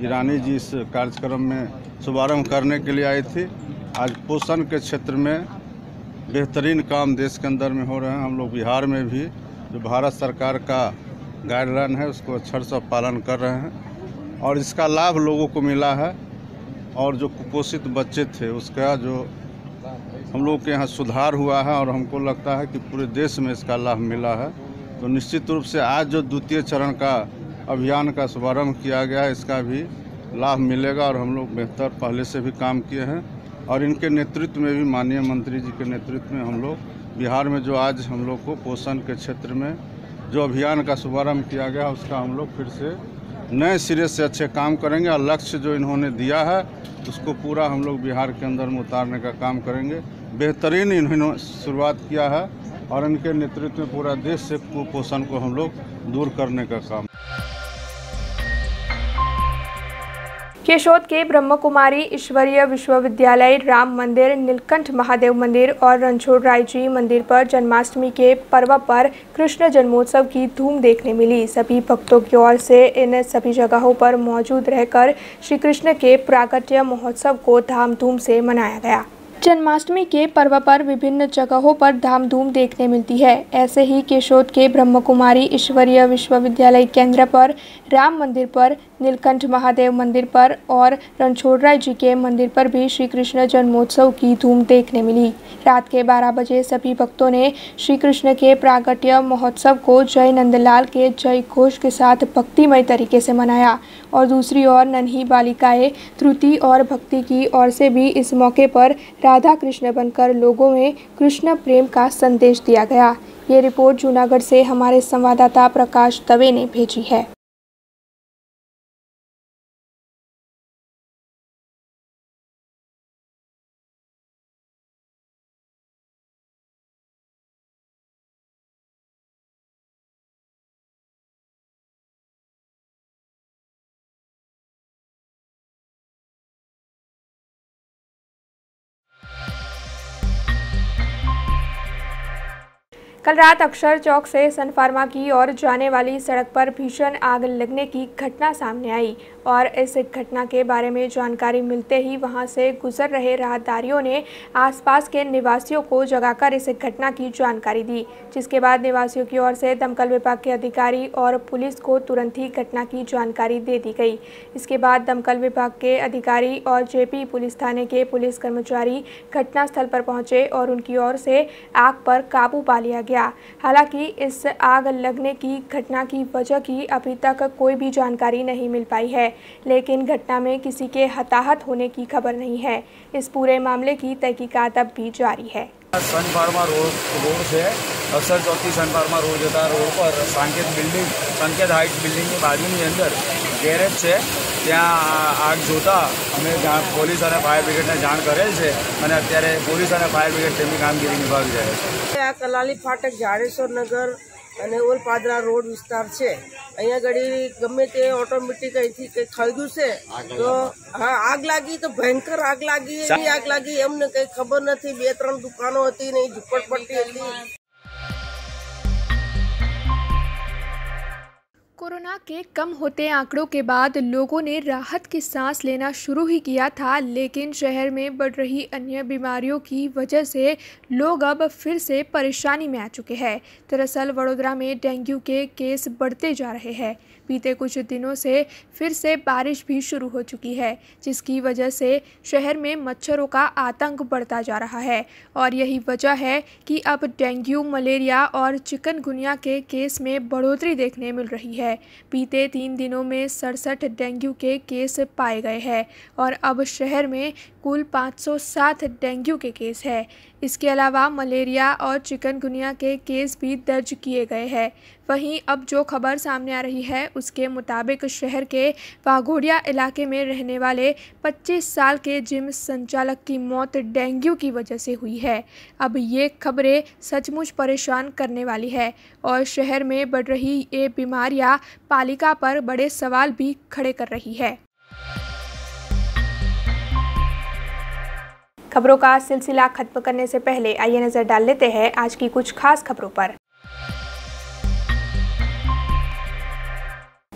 ईरानी जी इस कार्यक्रम में शुभारंभ करने के लिए आई थी. आज पोषण के क्षेत्र में बेहतरीन काम देश के अंदर में हो रहे हैं. हम लोग बिहार में भी जो भारत सरकार का गाइडलाइन है उसको अच्छे से पालन कर रहे हैं और इसका लाभ लोगों को मिला है. और जो कुपोषित बच्चे थे उसका जो हम लोग के यहाँ सुधार हुआ है और हमको लगता है कि पूरे देश में इसका लाभ मिला है. तो निश्चित रूप से आज जो द्वितीय चरण का अभियान का शुभारंभ किया गया है इसका भी लाभ मिलेगा और हम लोग बेहतर पहले से भी काम किए हैं और इनके नेतृत्व में भी माननीय मंत्री जी के नेतृत्व में हम लोग बिहार में जो आज हम लोग को पोषण के क्षेत्र में जो अभियान का शुभारंभ किया गया उसका हम लोग फिर से नए सिरे से अच्छे काम करेंगे और लक्ष्य जो इन्होंने दिया है उसको पूरा हम लोग बिहार के अंदर में उतारने का काम करेंगे. बेहतरीन इन्होंने शुरुआत किया है और इनके नेतृत्व में पूरा देश से कुपोषण को हम लोग दूर करने का काम. केशोद के ब्रह्म कुमारी ईश्वरीय विश्वविद्यालय, राम मंदिर, नीलकंठ महादेव मंदिर और रणछोड़ राय जी मंदिर पर जन्माष्टमी के पर्व पर कृष्ण जन्मोत्सव की धूम देखने मिली. सभी भक्तों की ओर से इन सभी जगहों पर मौजूद रहकर श्री कृष्ण के प्राकट्य महोत्सव को धामधूम से मनाया गया. जन्माष्टमी के पर्व पर विभिन्न जगहों पर धामधूम देखने मिलती है. ऐसे ही केशोद के ब्रह्म कुमारी ईश्वरीय विश्वविद्यालय केंद्र पर, राम मंदिर पर, नीलकंठ महादेव मंदिर पर और रणछोड़ राय जी के मंदिर पर भी श्री कृष्ण जन्मोत्सव की धूम देखने मिली. रात के 12 बजे सभी भक्तों ने श्री कृष्ण के प्राकट्य महोत्सव को जय नंदलाल के जय घोष के साथ भक्तिमय तरीके से मनाया और दूसरी ओर नन्ही बालिकाएं त्रुटि और भक्ति की ओर से भी इस मौके पर राधा कृष्ण बनकर लोगों में कृष्ण प्रेम का संदेश दिया गया. ये रिपोर्ट जूनागढ़ से हमारे संवाददाता प्रकाश दवे ने भेजी है. कल रात अक्षर चौक से सन फार्मा की ओर जाने वाली सड़क पर भीषण आग लगने की घटना सामने आई और इस घटना के बारे में जानकारी मिलते ही वहां से गुजर रहे राहदारियों ने आसपास के निवासियों को जगाकर इस घटना की जानकारी दी, जिसके बाद निवासियों की ओर से दमकल विभाग के अधिकारी और पुलिस को तुरंत ही घटना की जानकारी दे दी गई। इसके बाद दमकल विभाग के अधिकारी और जेपी पुलिस थाने के पुलिस कर्मचारी घटनास्थल पर पहुंचे और उनकी ओर से आग पर काबू पा लिया गया। हालांकि इस आग लगने की घटना की वजह की अभी तक कोई भी जानकारी नहीं मिल पाई है, लेकिन घटना में किसी के हताहत होने की खबर नहीं है। इस पूरे मामले की तहकीकात अब भी जारी है। सन फार्मा रोड से अक्षर चौक की सन फार्मा रोड जता रोड पर संकेत हाइट्स बिल्डिंग की बाजूની અંદર ગેરેજ છે, ત્યાં આગ જોતા અમે પોલીસ અને ફાયર બ્રિગેડને જાણ કરેલ છે અને અત્યારે પોલીસ અને ફાયર બ્રિગેડ તેમની કામગીરી નિભાવી રહ્યા છે। આ કલાલી ફાટક જાડેશ્વર નગર અને ઓલપાદરા રોડ વિસ્તાર છે। અહીંયા ઘડી ગમે તે ઓટોમેટિક અહીંથી કંઈ ખરીદ્યું છે તો હા આગ લાગી તો ભયંકર આગ લાગી, એવી આગ લાગી એમને કંઈ ખબર નથી। 2-3 દુકાનો હતી ને ઝુંપડપટ્ટી હતી। कोरोना के कम होते आंकड़ों के बाद लोगों ने राहत की सांस लेना शुरू ही किया था, लेकिन शहर में बढ़ रही अन्य बीमारियों की वजह से लोग अब फिर से परेशानी में आ चुके हैं। दरअसल वडोदरा में डेंगू के केस बढ़ते जा रहे हैं। बीते कुछ दिनों से फिर से बारिश भी शुरू हो चुकी है, जिसकी वजह से शहर में मच्छरों का आतंक बढ़ता जा रहा है और यही वजह है कि अब डेंगू, मलेरिया और चिकनगुनिया के केस में बढ़ोतरी देखने मिल रही है। बीते 3 दिनों में 67 डेंगू के केस पाए गए हैं और अब शहर में कुल 507 डेंगू के केस हैं। इसके अलावा मलेरिया और चिकनगुनिया के केस भी दर्ज किए गए हैं। वहीं अब जो खबर सामने आ रही है उसके मुताबिक शहर के वाघोडिया इलाके में रहने वाले 25 साल के जिम संचालक की मौत डेंगू की वजह से हुई है। अब ये खबरें सचमुच परेशान करने वाली है और शहर में बढ़ रही ये बीमारियां पालिका पर बड़े सवाल भी खड़े कर रही है। खबरों का सिलसिला खत्म करने से पहले आइए नजर डाल लेते हैं आज की कुछ खास खबरों पर।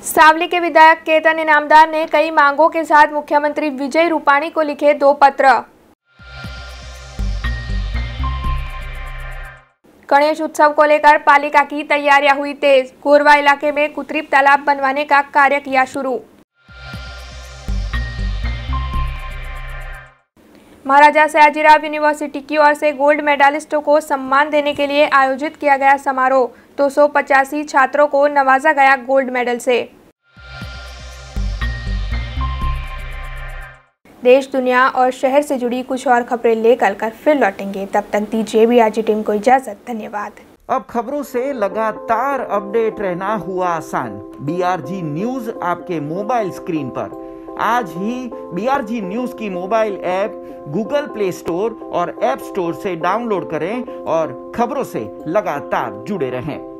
सावली के विधायक केतन इनामदार ने कई मांगों के साथ मुख्यमंत्री विजय रूपाणी को लिखे 2 पत्र। गणेश उत्सव को लेकर पालिका की तैयारियां हुई तेज। गोरवा इलाके में कृत्रिम तालाब बनवाने का कार्य किया शुरू। महाराजा सयाजीराव यूनिवर्सिटी की ओर से गोल्ड मेडलिस्टों को सम्मान देने के लिए आयोजित किया गया समारोह। 285 छात्रों को नवाजा गया गोल्ड मेडल से। देश, दुनिया और शहर से जुड़ी कुछ और खबरें लेकर फिर लौटेंगे। तब तक दीजिए बीआरजी टीम को इजाजत। धन्यवाद। अब खबरों से लगातार अपडेट रहना हुआ आसान। बीआरजी न्यूज आपके मोबाइल स्क्रीन पर। आज ही बीआरजी न्यूज की mobile app Google play store और ऐप स्टोर से डाउनलोड करें और खबरों से लगातार जुड़े रहें।